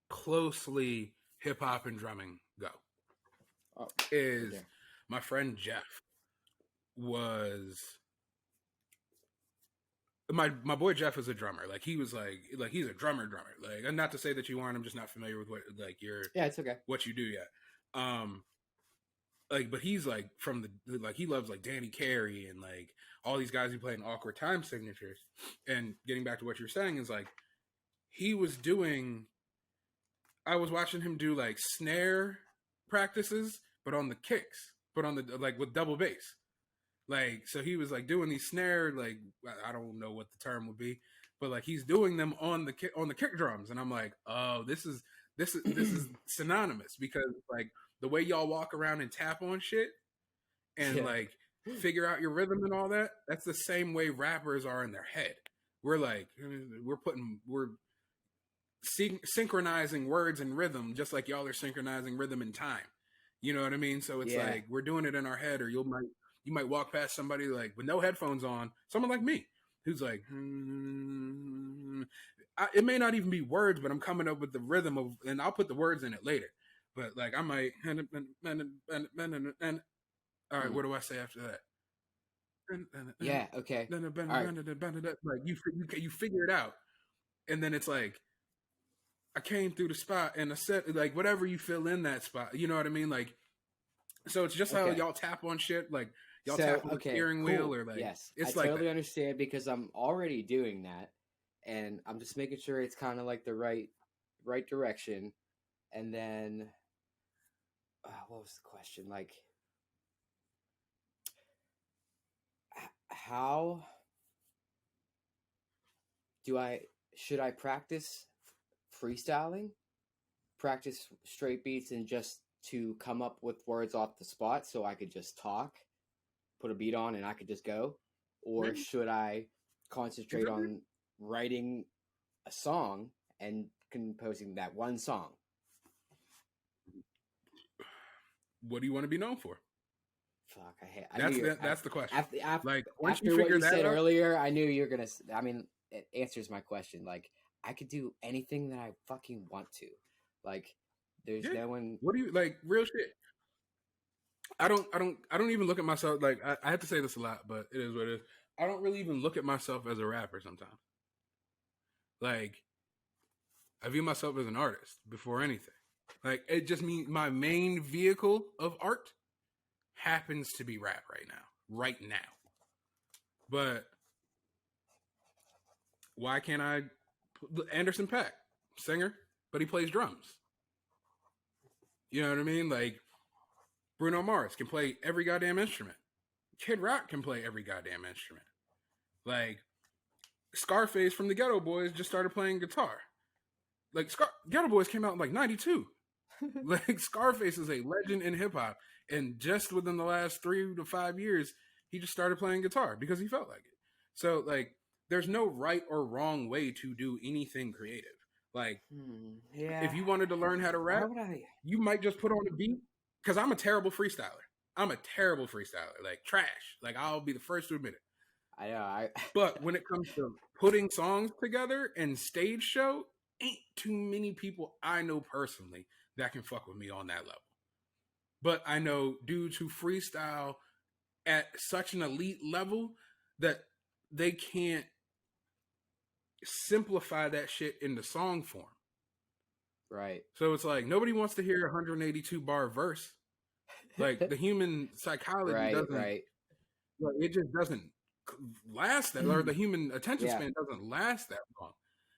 closely hip hop and drumming go. My friend Jeff was my boy Jeff is a drummer. Like he was like he's a drummer. Like, and not to say that you aren't. I'm just not familiar with what like your it's okay what you do yet. Like, but he's like from the like he loves like Danny Carey and like all these guys who play in awkward time signatures. And getting back to what you're saying is like he was doing. I was watching him do like snare practices, but on the kicks, but on the like with double bass. Like, so he was like doing these snare, like I don't know what the term would be, but like he's doing them on the kick drums, and I'm like, oh, this is synonymous because like the way y'all walk around and tap on shit and like figure out your rhythm and all that. That's the same way rappers are in their head. We're like we're synchronizing words and rhythm just like y'all are synchronizing rhythm and time. You know what I mean? So it's like we're doing it in our head, or you might walk past somebody like with no headphones on, someone like me, who's like, it may not even be words, but I'm coming up with the rhythm of, and I'll put the words in it later. But like I might, all right, what do I say after that? Yeah, okay. Like you figure it out, and then it's like I came through the spot and I said like whatever you fill in that spot, you know what I mean? Like, so it's just how y'all tap on shit, like y'all tap on the steering wheel, or like it's I totally understand because I'm already doing that, and I'm just making sure it's kind of like the right direction, and then what was the question? Like, how should I practice freestyling? Practice straight beats and just to come up with words off the spot so I could just talk, put a beat on, and I could just go? Or should I concentrate on writing a song and composing that one song? What do you want to be known for? Fuck, that's the question. Like once you figure that out, said earlier, I knew you were gonna. I mean, it answers my question. Like I could do anything that I fucking want to. Like there's no one. What do you like? Real shit. I don't even look at myself like I have to say this a lot, but it is what it is. I don't really even look at myself as a rapper sometimes. Like I view myself as an artist before anything. Like it just means my main vehicle of art happens to be rap right now. But why can't I? Anderson .Paak, singer, but he plays drums. You know what I mean? Like Bruno Mars can play every goddamn instrument. Kid Rock can play every goddamn instrument. Like Scarface from the Ghetto Boys just started playing guitar. Like Ghetto Boys came out in like 92. Like Scarface is a legend in hip hop, and just within the last 3 to 5 years, he just started playing guitar because he felt like it. So like, there's no right or wrong way to do anything creative. Like, if you wanted to learn how to rap, you might just put on a beat. Because I'm a terrible freestyler. Like trash. Like I'll be the first to admit it. I know. But when it comes to putting songs together and stage show, ain't too many people I know personally that can fuck with me on that level. But I know dudes who freestyle at such an elite level that they can't simplify that shit into song form. Right. So it's like nobody wants to hear a 182 bar verse. Like the human psychology doesn't. Right. Like, it just doesn't last that, or the human attention span doesn't last that long.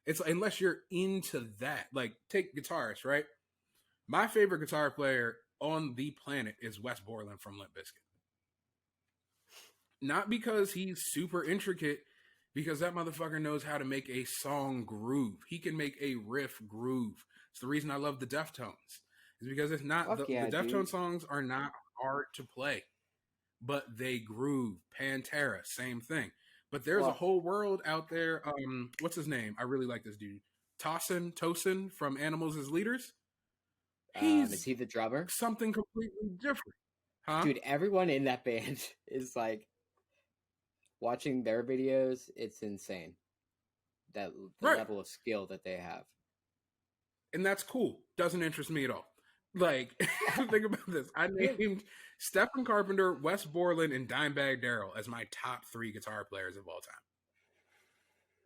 It's unless you're into that. Like, take guitarists, right? My favorite guitar player on the planet is Wes Borland from Limp Bizkit. Not because he's super intricate, because that motherfucker knows how to make a song groove. He can make a riff groove. It's the reason I love the Deftones. It's because it's not the Deftones songs are not hard to play, but they groove. Pantera, same thing. But there's a whole world out there. What's his name? I really like this dude. Tosin from Animals as Leaders. Is he the drummer? Something completely different. Huh? Dude, everyone in that band is like, watching their videos, it's insane. The level of skill that they have. And that's cool. Doesn't interest me at all. Like, think about this. I named Stephen Carpenter, Wes Borland, and Dimebag Darrell as my top 3 guitar players of all time.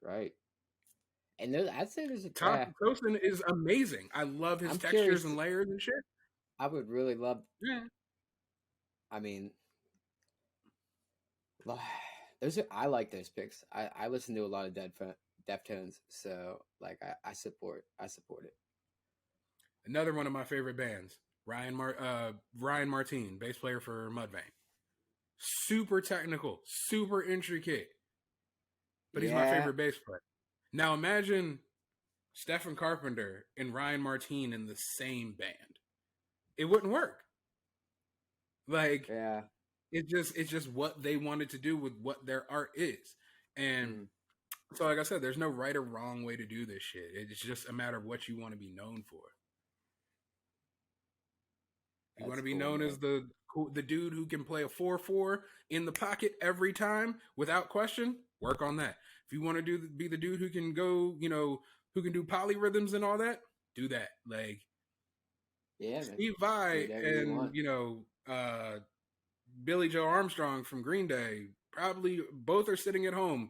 Right. And I'd say there's a... Tosin is amazing. I love his textures and layers and shit. I would really love... Yeah. I mean... I like those picks. I listen to a lot of Deftones, so like I support it. Another one of my favorite bands, Ryan Martin, bass player for Mudvayne. Super technical, super intricate, but he's my favorite bass player. Now imagine Stephen Carpenter and Ryan Martin in the same band. It wouldn't work. Like, yeah. It's just what they wanted to do with what their art is. And so, like I said, there's no right or wrong way to do this shit. It's just a matter of what you want to be known for. You want to be known as the dude who can play a 4/4 in the pocket every time without question, work on that. If you want to be the dude who can go, who can do polyrhythms and all that, do that. Like, yeah, Steve Vai and Billy Joe Armstrong from Green Day probably both are sitting at home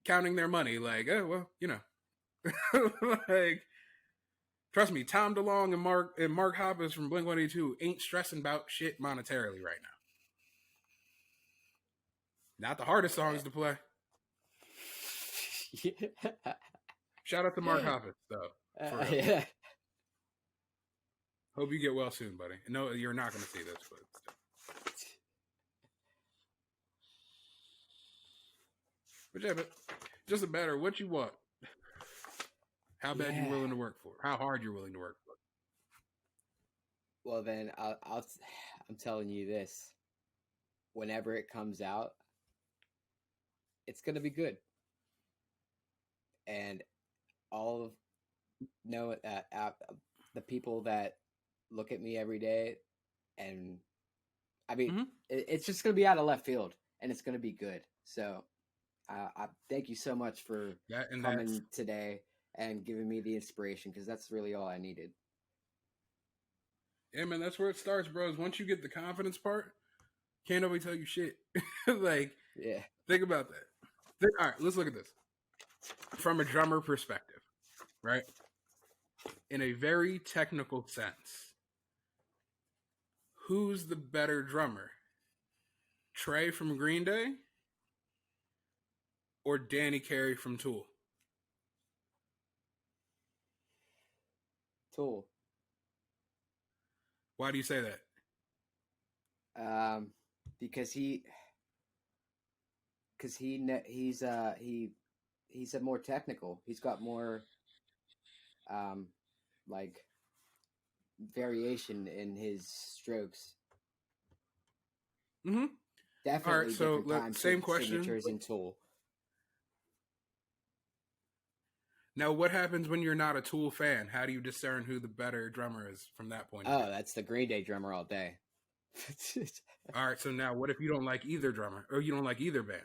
counting their money. Like, oh well, like, trust me, Tom DeLonge and Mark Hoppus from Blink-182 ain't stressing about shit monetarily right now. Not the hardest songs to play. Yeah. Shout out to Mark Hoppus, though. Yeah. Hope you get well soon, buddy. No, you're not going to see this, but still. But yeah, but it doesn't matter what you want. How bad you're willing to work for. How hard you're willing to work for. Well, then I'm telling you this. Whenever it comes out, it's going to be good. And all of the people that look at me every day, and I mean, it's just going to be out of left field, and it's going to be good. So I thank you so much for coming today and giving me the inspiration, because that's really all I needed. Yeah, man, that's where it starts, bros. Once you get the confidence part, can't nobody tell you shit. Like, yeah, think about that. All right, let's look at this from a drummer perspective, right? In a very technical sense, who's the better drummer? Trey from Green Day or Danny Carey from Tool? Tool. Why do you say that? Because he's a more technical. He's got more like variation in his strokes. Mm-hmm. Definitely. All right, so same question. Signatures in Tool. Now, what happens when you're not a Tool fan? How do you discern who the better drummer is from that point? Oh, that's the Green Day drummer all day. All right, so now what if you don't like either drummer or you don't like either band?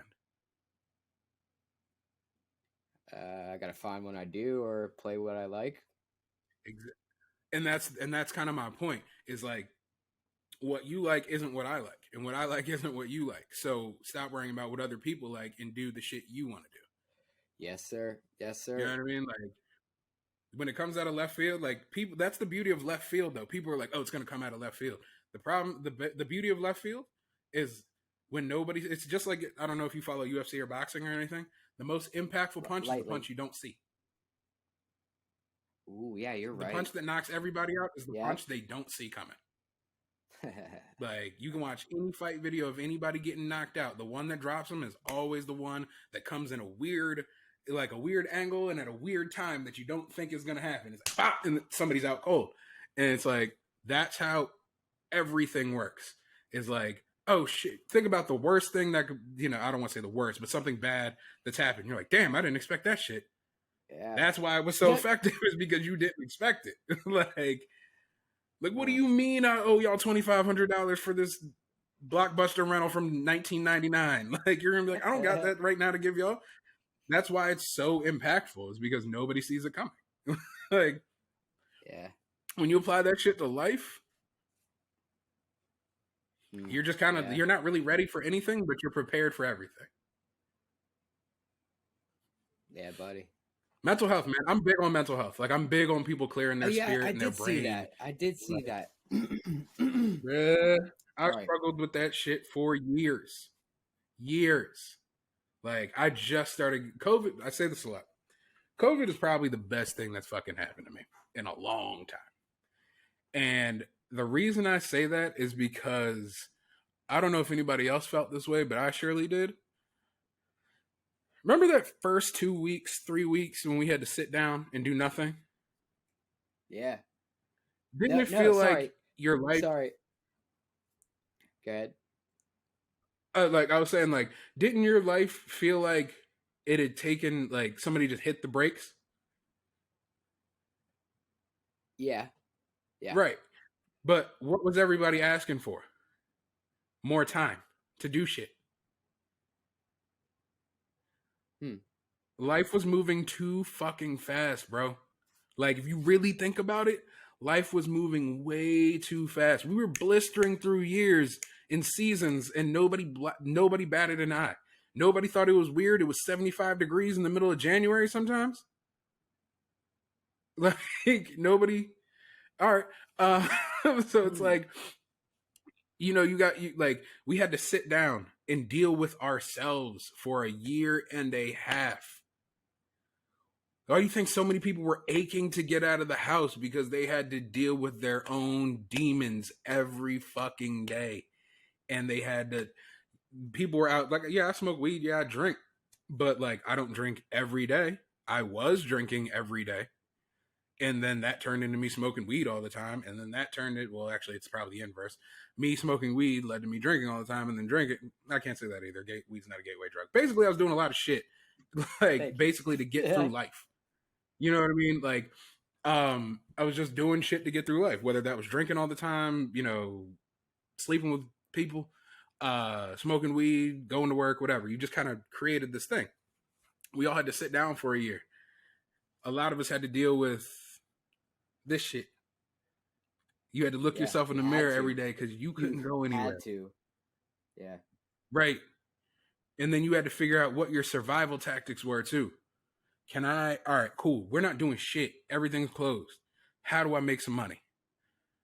I gotta find one I do or play what I like. And that's kind of my point. Is like, what you like isn't what I like, and what I like isn't what you like. So stop worrying about what other people like and do the shit you want to do. Yes, sir. Yes, sir. You know what I mean? Like, when it comes out of left field, like, people, that's the beauty of left field, though. People are like, oh, it's going to come out of left field. The problem, the beauty of left field is when it's just like, I don't know if you follow UFC or boxing or anything. The most impactful punch is the punch you don't see. Ooh, yeah, you're The right. punch that knocks everybody out is the punch they don't see coming. Like, you can watch any fight video of anybody getting knocked out. The one that drops them is always the one that comes in a weird angle and at a weird time that you don't think is going to happen. It's like, pop, and somebody's out cold. And it's like, that's how everything works. Is like, oh shit, think about the worst thing that could, I don't want to say the worst, but something bad that's happened. You're like, damn, I didn't expect that shit. Yeah. That's why it was so effective, is because you didn't expect it. Like, what do you mean I owe y'all $2,500 for this Blockbuster rental from 1999? Like, you're gonna be like, I don't got that right now to give y'all. That's why it's so impactful, is because nobody sees it coming. Like, yeah, when you apply that shit to life, you're just kind of, you're not really ready for anything, but you're prepared for everything. Yeah, buddy. Mental health, man. I'm big on mental health. Like, I'm big on people clearing their spirit and their brain. I did see that. Yeah, I struggled with that shit for years. Like, I just started COVID. I say this a lot. COVID is probably the best thing that's fucking happened to me in a long time. And the reason I say that is because I don't know if anybody else felt this way, but I surely did. Remember that first 2 weeks, 3 weeks when we had to sit down and do nothing? Yeah. Didn't it feel like your life... Sorry. Go ahead. Like, I was saying, like, didn't your life feel like it had taken, like, somebody just hit the brakes? Yeah. Yeah. Right. But what was everybody asking for? More time to do shit. Life was moving too fucking fast, bro. Like, if you really think about it, life was moving way too fast. We were blistering through years and seasons, and nobody batted an eye. Nobody thought it was weird. It was 75 degrees in the middle of January sometimes. Like, nobody. All right. So it's like, we had to sit down and deal with ourselves for a year and a half. Why do you think so many people were aching to get out of the house? Because they had to deal with their own demons every fucking day. And they had to, people were out, like, yeah, I smoke weed, yeah, I drink. But, like, I don't drink every day. I was drinking every day. And then that turned into me smoking weed all the time. And then that turned it, well, actually, it's probably the inverse. Me smoking weed led to me drinking all the time, and then drinking. I can't say that either. Weed's not a gateway drug. Basically, I was doing a lot of shit, like, basically to get through life. You know what I mean? Like, I was just doing shit to get through life, whether that was drinking all the time, sleeping with people, smoking weed, going to work, whatever. You just kind of created this thing. We all had to sit down for a year. A lot of us had to deal with this shit. You had to look yourself in the mirror every day because you couldn't go anywhere. Had to. Yeah. Right. And then you had to figure out what your survival tactics were too. All right, cool. We're not doing shit. Everything's closed. How do I make some money?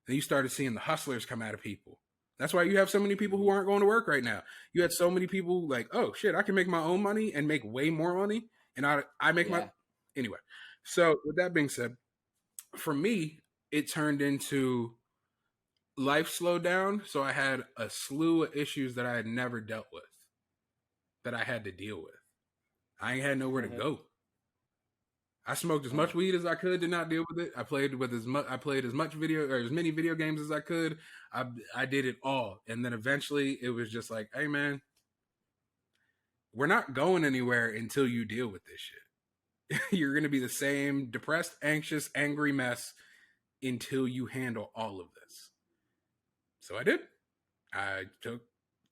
Then you started seeing the hustlers come out of people. That's why you have so many people who aren't going to work right now. You had so many people like, oh shit, I can make my own money and make way more money. And I make my, anyway. So with that being said, for me, it turned into life slowed down. So I had a slew of issues that I had never dealt with that I had to deal with. I ain't had nowhere to go. I smoked as much weed as I could to not deal with it. I played as much video or as many video games as I could. I did it all. And then eventually it was just like, hey man, we're not going anywhere until you deal with this shit. You're going to be the same depressed, anxious, angry mess until you handle all of this. So I did. I took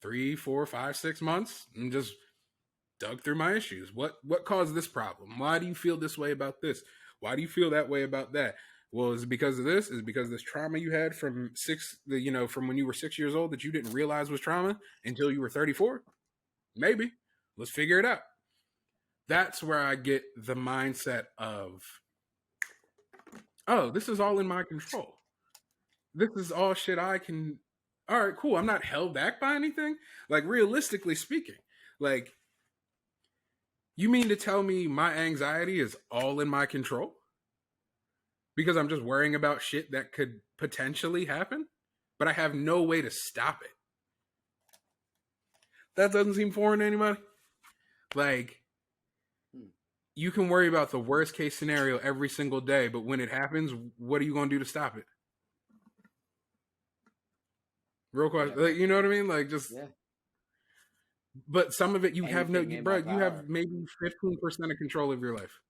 3, 4, 5, 6 months and just dug through my issues. What caused this problem? Why do you feel this way about this? Why do you feel that way about that? Well, is it because of this? Is it because of this trauma you had from when you were 6 years old that you didn't realize was trauma until you were 34? Maybe. Let's figure it out. That's where I get the mindset of, oh, this is all in my control. This is all shit I can. All right, cool. I'm not held back by anything. Like, realistically speaking, like, you mean to tell me my anxiety is all in my control? because I'm just worrying about shit that could potentially happen, but I have no way to stop it. That doesn't seem foreign to anybody. Like, you can worry about the worst case scenario every single day, but when it happens, what are you going to do to stop it? Real question. Like, you know what I mean? Like, just... Yeah. But some of it you have no... Anything in Bro, my you power. have maybe 15% of control of your life.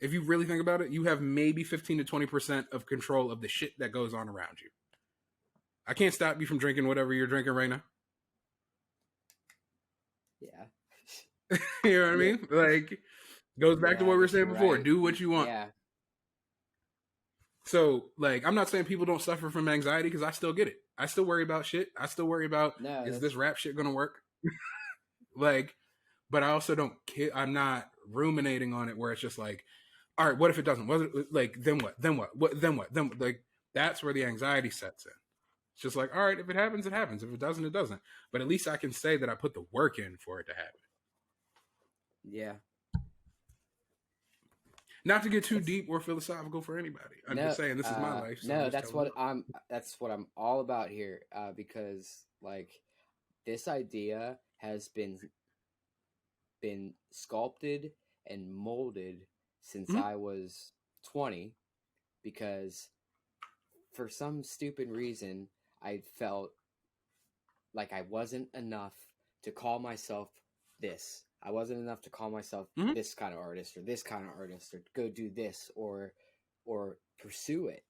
If you really think about it, you have maybe 15 to 20% of control of the shit that goes on around you. I can't stop you from drinking whatever you're drinking right now. Yeah. You know what I mean? Like, goes back to what we were saying before. Right. Do what you want. Yeah. So, like, I'm not saying people don't suffer from anxiety, because I still get it. I still worry about shit. I still worry about, is this rap shit going to work? Like, but I also don't I'm not ruminating on it where it's just like, all right, what if it doesn't? Like, then what? Then what? Then what? Then, like, that's where the anxiety sets in. It's just like, all right, if it happens, it happens. If it doesn't, it doesn't. But at least I can say that I put the work in for it to happen. Yeah. Not to get too deep or philosophical for anybody. I'm just saying, this is my life. So no, that's what I'm all about here. Because, like, this idea has been sculpted and molded since I was 20, because for some stupid reason I felt like I wasn't enough to call myself this. I wasn't enough to call myself this kind of artist or this kind of artist, or go do this or pursue it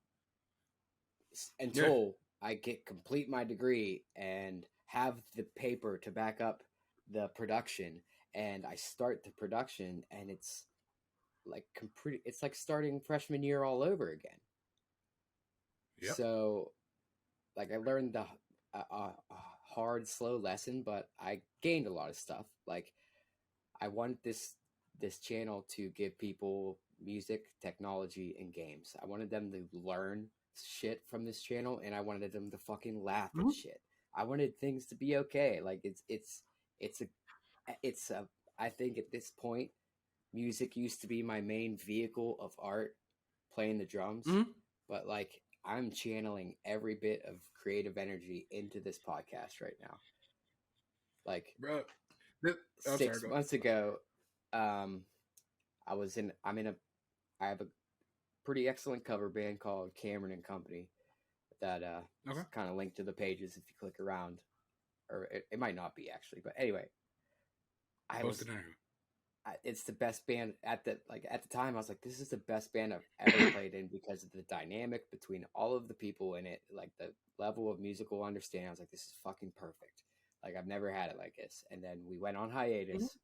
until I complete my degree and have the paper to back up the production, and I start the production, and it's like it's like starting freshman year all over again. Yep. So, like, I learned a hard, slow lesson, but I gained a lot of stuff. Like, I want this channel to give people music, technology, and games. I wanted them to learn shit from this channel, and I wanted them to fucking laugh at shit. I wanted things to be okay. Like, it's a I think at this point, music used to be my main vehicle of art, playing the drums, but, like, I'm channeling every bit of creative energy into this podcast right now. Like, bro, 6 months ago, I have a pretty excellent cover band called Cameron and Company that is kind of linked to the pages if you click around, or it might not be actually, but anyway, it's the best band at the time. I was like, this is the best band I've ever played in, because of the dynamic between all of the people in it, like the level of musical understanding. I was like, this is fucking perfect. Like, I've never had it like this. And then we went on hiatus,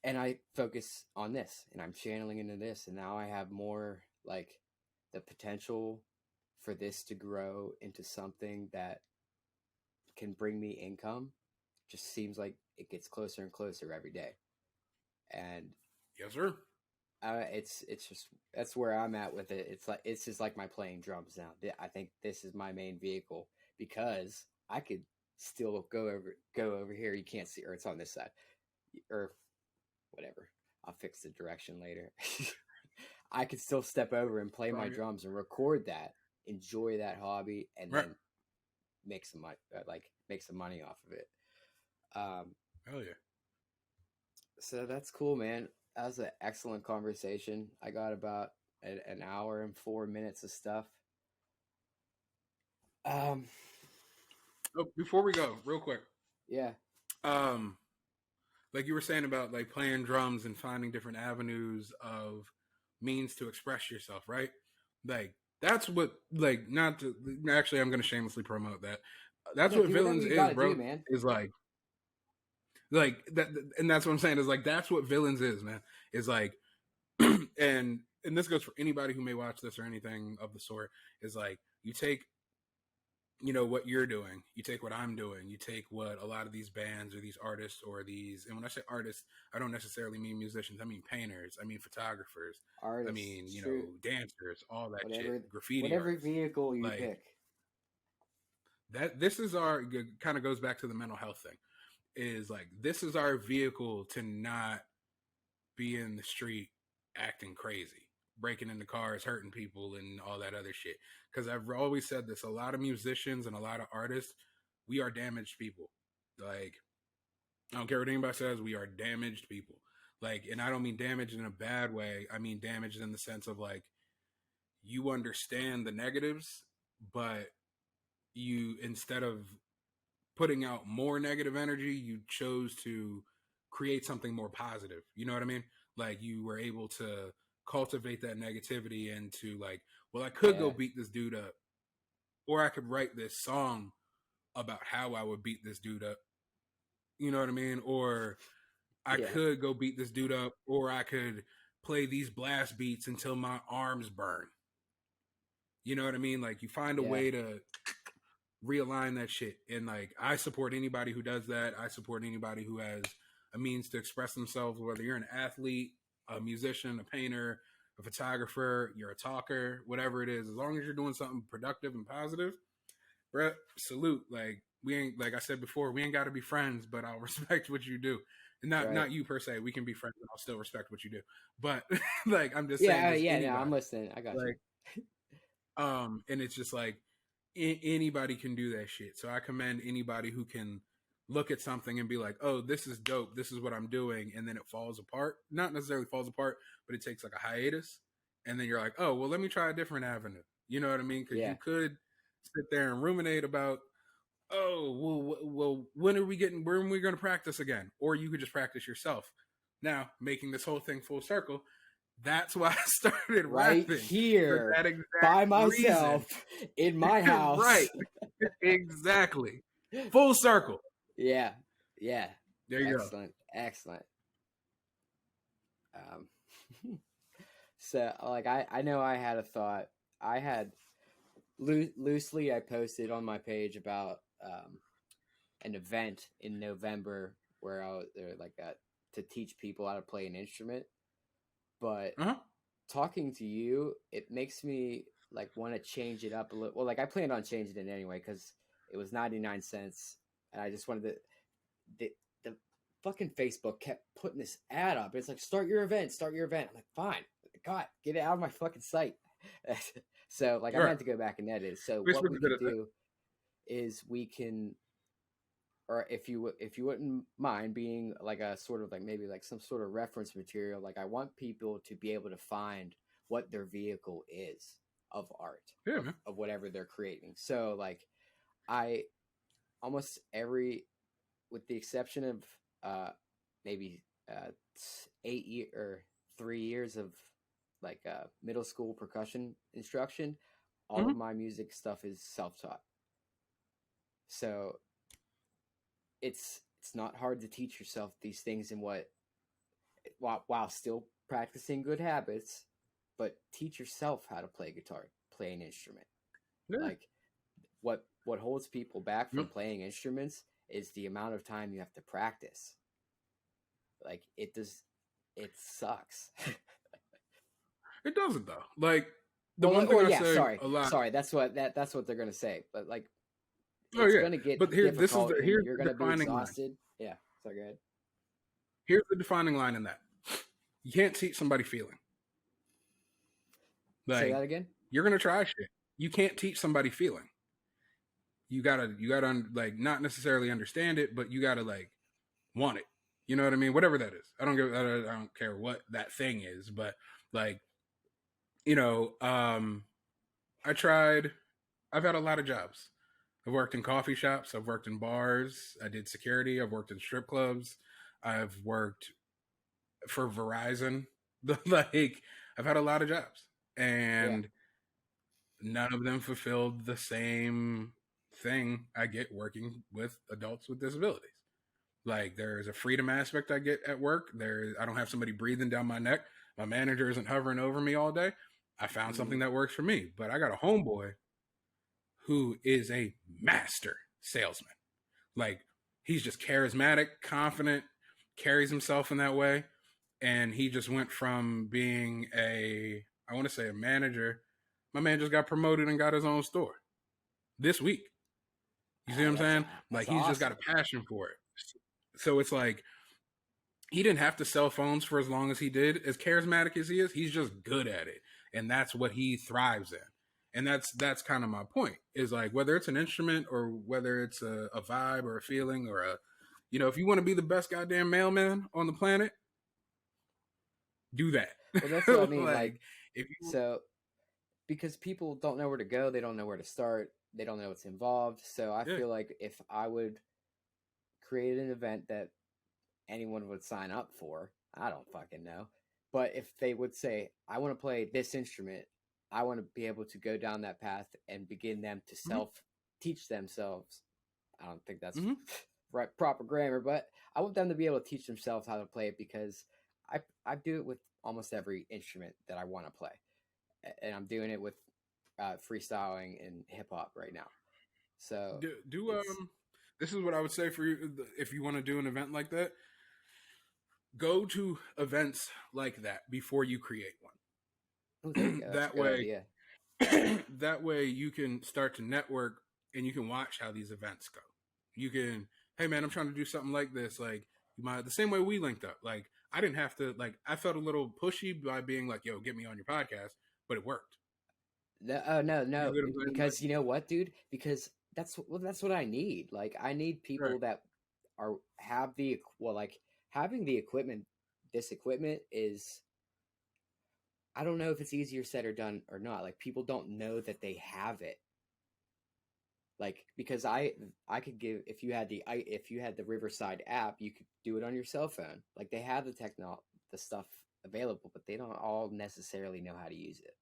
and I focus on this, and I'm channeling into this, and now I have more, like, the potential for this to grow into something that can bring me income. Just seems like it gets closer and closer every day. And yes, sir. It's just, that's where I'm at with it. It's just like my playing drums now. I think this is my main vehicle, because I could still go over here. You can't see, or it's on this side, or whatever. I'll fix the direction later. I could still step over and play my drums and record that, enjoy that hobby, and then make some money, make some money off of it. Hell yeah. So that's cool, man. That was an excellent conversation. I got about an hour and 4 minutes of stuff. Before we go, real quick. Yeah. Like you were saying about, like, playing drums and finding different avenues of means to express yourself, right? Like, that's what, like, not to, actually, I'm going to shamelessly promote that. That's what Villains is, bro. Man. Is like that, and that's what I'm saying, is like, that's what Villains is, man. Is like, and this goes for anybody who may watch this or anything of the sort, is like, you take, you know, what you're doing, you take what I'm doing, you take what a lot of these bands or these artists or these, and when I say artists, I don't necessarily mean musicians, I mean painters, I mean photographers, artists, I mean, you know, dancers, all that shit, graffiti, whatever artists, vehicle you pick. That this is our, kind of goes back to the mental health thing, is like, this is our vehicle to not be in the street acting crazy. breaking into cars, hurting people, and all that other shit. Because I've always said this: a lot of musicians and a lot of artists, we are damaged people. Like, I don't care what anybody says, we are damaged people. Like, and I don't mean damaged in a bad way. I mean damaged in the sense of like, you understand the negatives, but you, instead of putting out more negative energy, you chose to create something more positive. You know what I mean? Like, you were able to cultivate that negativity into like, well, I could go beat this dude up, or I could write this song about how I would beat this dude up. You know what I mean? Or I could go beat this dude up, or I could play these blast beats until my arms burn. You know what I mean? Like, you find a way to realign that shit. And like, I support anybody who does that. I support anybody who has a means to express themselves, whether you're an athlete, a musician, a painter, a photographer, you're a talker, whatever it is. As long as you're doing something productive and positive, bruh, salute. Like, we ain't, like I said before, we ain't got to be friends, but I'll respect what you do. And not you per se. We can be friends and I'll still respect what you do. But like, I'm just saying. No, I'm listening. I got like, you. And it's just like, anybody can do that shit. So I commend anybody who can look at something and be like, oh, this is dope. This is what I'm doing. And then it falls apart. Not necessarily falls apart, but it takes like a hiatus. And then you're like, oh, well, let me try a different avenue. You know what I mean? Because you could sit there and ruminate about, oh, well, when are we going to practice again? Or you could just practice yourself. Now, making this whole thing full circle, that's why I started right rapping here by myself in my house. Right. Exactly. Full circle. Yeah. There you go. Excellent. So like, I know I had a thought. I had loosely, I posted on my page about an event in November where I was there, like to teach people how to play an instrument. But talking to you, it makes me like want to change it up a little. Well, like, I planned on changing it anyway because it was 99 cents, and I just wanted to. The fucking Facebook kept putting this ad up. It's like, start your event. I'm like, fine, God, get it out of my fucking site. So like, I meant to go back and edit it. So what we can do is we can, or if you wouldn't mind being like a sort of like maybe like some sort of reference material, like I want people to be able to find what their vehicle is of art, of whatever they're creating. So like, I almost with the exception of maybe 3 years of like middle school percussion instruction, all of my music stuff is self-taught. So it's not hard to teach yourself these things while still practicing good habits, but teach yourself how to play guitar, play an instrument. Like, what holds people back from playing instruments is the amount of time you have to practice. Like, it sucks. It doesn't though. Like, the one thing I say a lot. Sorry, that's what they're gonna say. But like, it's gonna get difficult. Here's you're gonna be exhausted. Line. Yeah. So go ahead. Here's the defining line in that. You can't teach somebody feeling. Like, say that again. You're gonna try shit. You can't teach somebody feeling. You gotta like, not necessarily understand it, but you gotta like want it. You know what I mean? Whatever that is. I don't care what that thing is, but like, you know, I've had a lot of jobs. I've worked in coffee shops. I've worked in bars. I did security. I've worked in strip clubs. I've worked for Verizon. Like, I've had a lot of jobs, and none of them fulfilled the same thing I get working with adults with disabilities. Like, there's a freedom aspect I get at work. I don't have somebody breathing down my neck. My manager isn't hovering over me all day. I found something that works for me. But I got a homeboy who is a master salesman. Like, he's just charismatic, confident, carries himself in that way. And he just went from being a manager. My man just got promoted and got his own store this week. You see what I'm saying? Like, he's just got a passion for it. So it's like, he didn't have to sell phones for as long as he did. As charismatic as he is, he's just good at it, and that's what he thrives in. And that's kind of my point. Is like whether it's an instrument or whether it's a vibe or a feeling or a, you know, if you want to be the best goddamn mailman on the planet, do that. Well, that's what I mean. Like if you so because people don't know where to go, they don't know where to start, they don't know what's involved. So I feel like if I would create an event that anyone would sign up for, I don't fucking know. But if they would say, I want to play this instrument, I want to be able to go down that path and begin them to self teach themselves. I don't think that's right proper grammar, but I want them to be able to teach themselves how to play it, because I do it with almost every instrument that I want to play, and I'm doing it with freestyling and hip hop right now. So this is what I would say for you if you want to do an event like that. Go to events like that before you create one. That way, that way you can start to network and you can watch how these events go. You can, hey man, I'm trying to do something like this. Like you might, the same way we linked up. Like I didn't have to, like I felt a little pushy by being like, yo, get me on your podcast, but it worked. No, because you know what, dude? Because that's what I need. Like I need people that have the having the equipment. This equipment is, I don't know if it's easier said or done or not. Like people don't know that they have it. Like because I could give, if you had the Riverside app, you could do it on your cell phone. Like they have the stuff available, but they don't all necessarily know how to use it.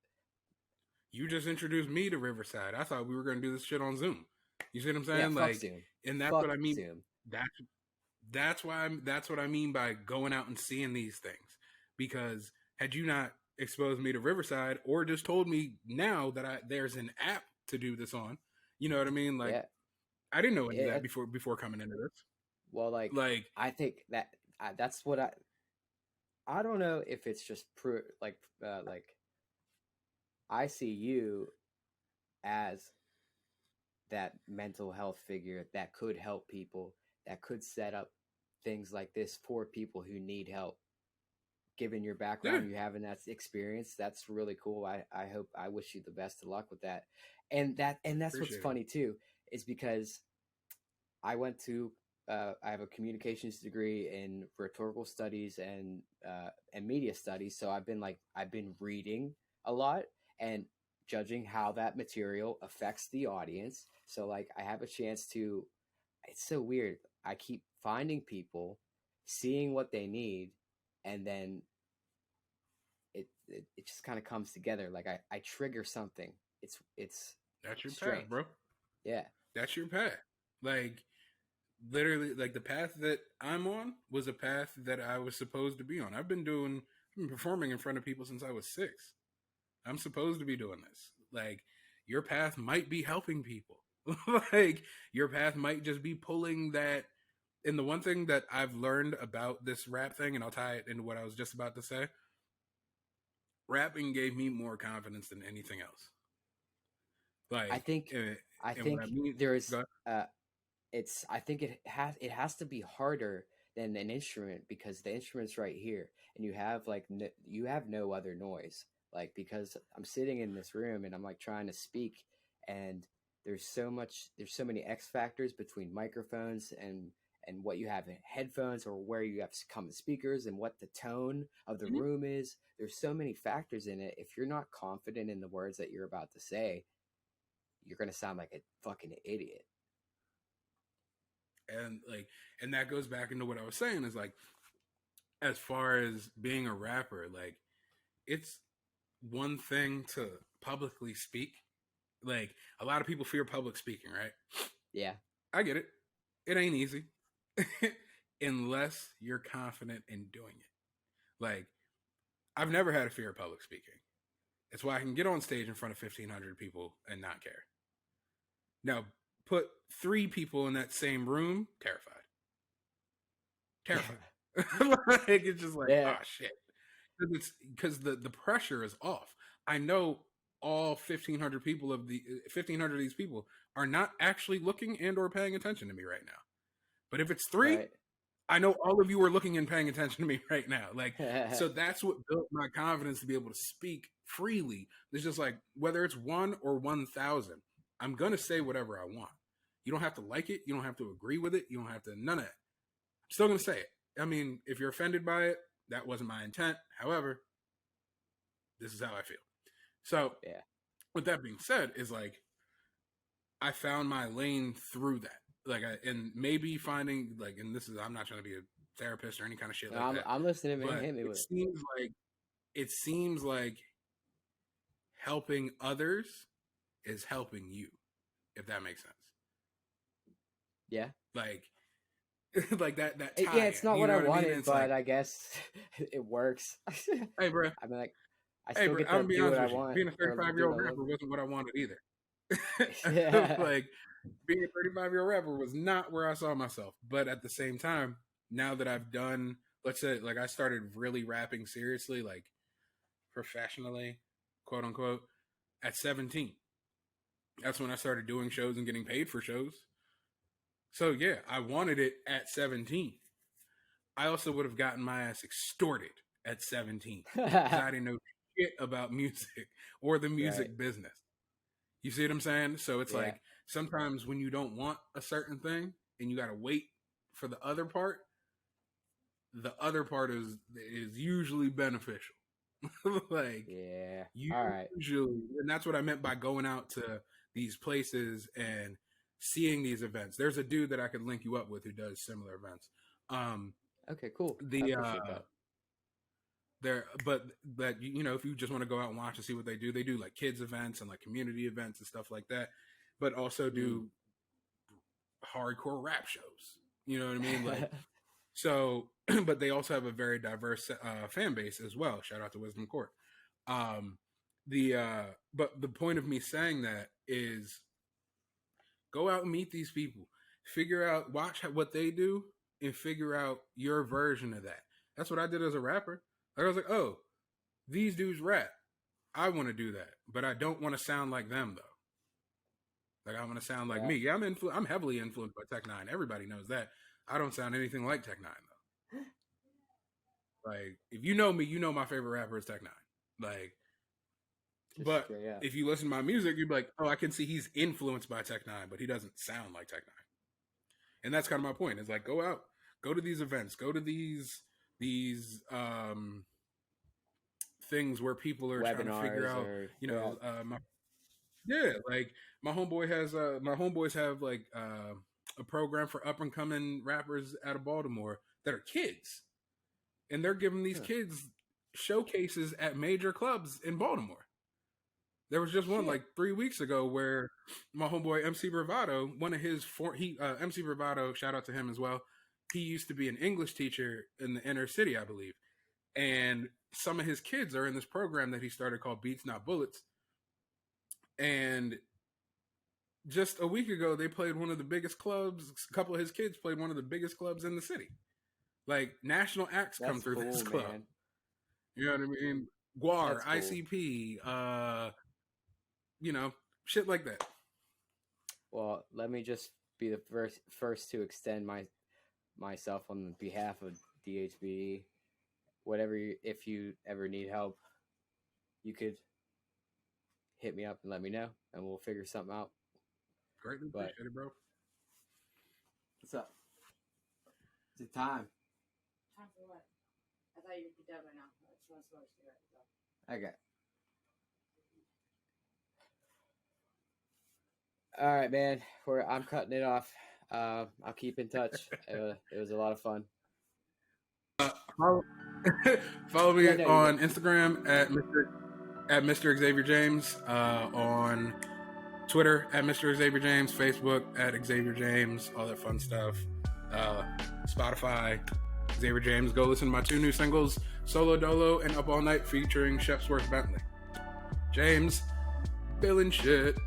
You just introduced me to Riverside. I thought we were going to do this shit on Zoom. You see what I'm saying? Yeah, like, Zoom. And that's what I mean. Zoom. That's what I mean by going out and seeing these things. Because had you not exposed me to Riverside, or just told me now that there's an app to do this on, you know what I mean? Like, I didn't know any of that before coming into this. Well, like I think that that's what I don't know if it's just like I see you as that mental health figure that could help people, that could set up things like this for people who need help. Given your background, you having that experience, that's really cool. I wish you the best of luck with that. And that's Appreciate what's funny too, is because I went to I have a communications degree in rhetorical studies and media studies. So I've been reading a lot and judging how that material affects the audience. So like I have a chance to, it's so weird. I keep finding people, seeing what they need, and then it just kind of comes together. Like I trigger something. It's that's your strange. path, bro. Yeah. That's your path. Like literally, like the path that I'm on was a path that I was supposed to be on. I've been performing in front of people since I was 6. I'm supposed to be doing this. Like your path might be helping people. Like your path might just be pulling that. And the one thing that I've learned about this rap thing, and I'll tie it into what I was just about to say, rapping gave me more confidence than anything else. Like I think there is I think it has to be harder than an instrument, because the instrument's right here and you have no other noise. Like, because I'm sitting in this room and I'm like trying to speak, and there's so many X factors between microphones and what you have in headphones, or where you have common speakers, and what the tone of the room is. There's so many factors in it. If you're not confident in the words that you're about to say, you're going to sound like a fucking idiot. And that goes back into what I was saying, is like, as far as being a rapper, like it's one thing to publicly speak. Like a lot of people fear public speaking, right? Yeah. I get it. It ain't easy unless you're confident in doing it. Like I've never had a fear of public speaking. It's why I can get on stage in front of 1,500 people and not care. Now, put 3 people in that same room, terrified. Like it's just like, oh shit. Because the pressure is off. I know all 1,500 people of these people are not actually looking and or paying attention to me right now. But if it's 3, I know all of you are looking and paying attention to me right now. Like, so that's what built my confidence to be able to speak freely. It's just like, whether it's 1 or 1,000, I'm going to say whatever I want. You don't have to like it. You don't have to agree with it. You don't have to, none of that. I'm still going to say it. I mean, if you're offended by it, that wasn't my intent. However, this is how I feel. So, yeah. With that being said, is like, I found my lane through that. Like, and maybe finding, like, and this is, I'm not trying to be a therapist or any kind of shit like that. I'm listening, man. But Hit me with it seems like helping others is helping you, if that makes sense. Yeah. Like that tie. Yeah, it's not what I wanted, I mean? But like, I guess it works. Hey, bro. I mean, like, I still get to do what I want. Being a 35-year-old rapper wasn't what I wanted either. Yeah. Like, being a 35-year-old rapper was not where I saw myself. But at the same time, now that I've done, let's say, like, I started really rapping seriously, like, professionally, quote unquote, at 17. That's when I started doing shows and getting paid for shows. So yeah, I wanted it at 17. I also would have gotten my ass extorted at 17. I didn't know shit about music or the music business. You see what I'm saying? So it's like, sometimes when you don't want a certain thing and you got to wait for the other part is usually beneficial. Like, usually, and that's what I meant by going out to these places and seeing these events. There's a dude that I could link you up with who does similar events. Okay, cool. But you know, if you just want to go out and watch and see what they do like kids events and like community events and stuff like that, but also do hardcore rap shows. You know what I mean? Like, so, but they also have a very diverse fan base as well. Shout out to Wisdom Court. But the point of me saying that is, go out and meet these people, figure out, watch what they do, and figure out your version of that. That's what I did as a rapper. Like, I was like, oh, these dudes rap. I want to do that, but I don't want to sound like them though. Like, I want to sound like me. Yeah, I'm heavily influenced by Tech Nine. Everybody knows that. I don't sound anything like Tech Nine though. Like, if you know me, you know my favorite rapper is Tech Nine. Like, but if you listen to my music, you'd be like, oh, I can see he's influenced by Tech Nine, but he doesn't sound like Tech Nine. And that's kind of my point. It's like, go out, go to these events, go to these things where people are trying to figure out, you know, like my homeboys have like a program for up and coming rappers out of Baltimore that are kids, and they're giving these kids showcases at major clubs in Baltimore. There was just one like 3 weeks ago where my homeboy MC Bravado, MC Bravado, shout out to him as well. He used to be an English teacher in the inner city, I believe. And some of his kids are in this program that he started called Beats Not Bullets. And just a week ago, they played one of the biggest clubs. A couple of his kids played one of the biggest clubs in the city. Like, national acts come through this club. Man. You know what I mean? Guar, cool. ICP, you know, shit like that. Well, let me just be the first to extend myself on behalf of dhbe. Whatever, if you ever need help, you could hit me up and let me know, and we'll figure something out. Greatly appreciate it, bro. What's up? Is it time? Time for what? I thought you were done by now. I just want to smoke a cigarette. Okay. All right, man. I'm cutting it off. I'll keep in touch. It was a lot of fun. Follow me on Instagram at Mr. Xavier James, on Twitter at Mr. Xavier James, Facebook at Xavier James, all that fun stuff. Spotify, Xavier James. Go listen to my 2 new singles, Solo Dolo and Up All Night, featuring Chef Sworth Bentley. James, feeling shit.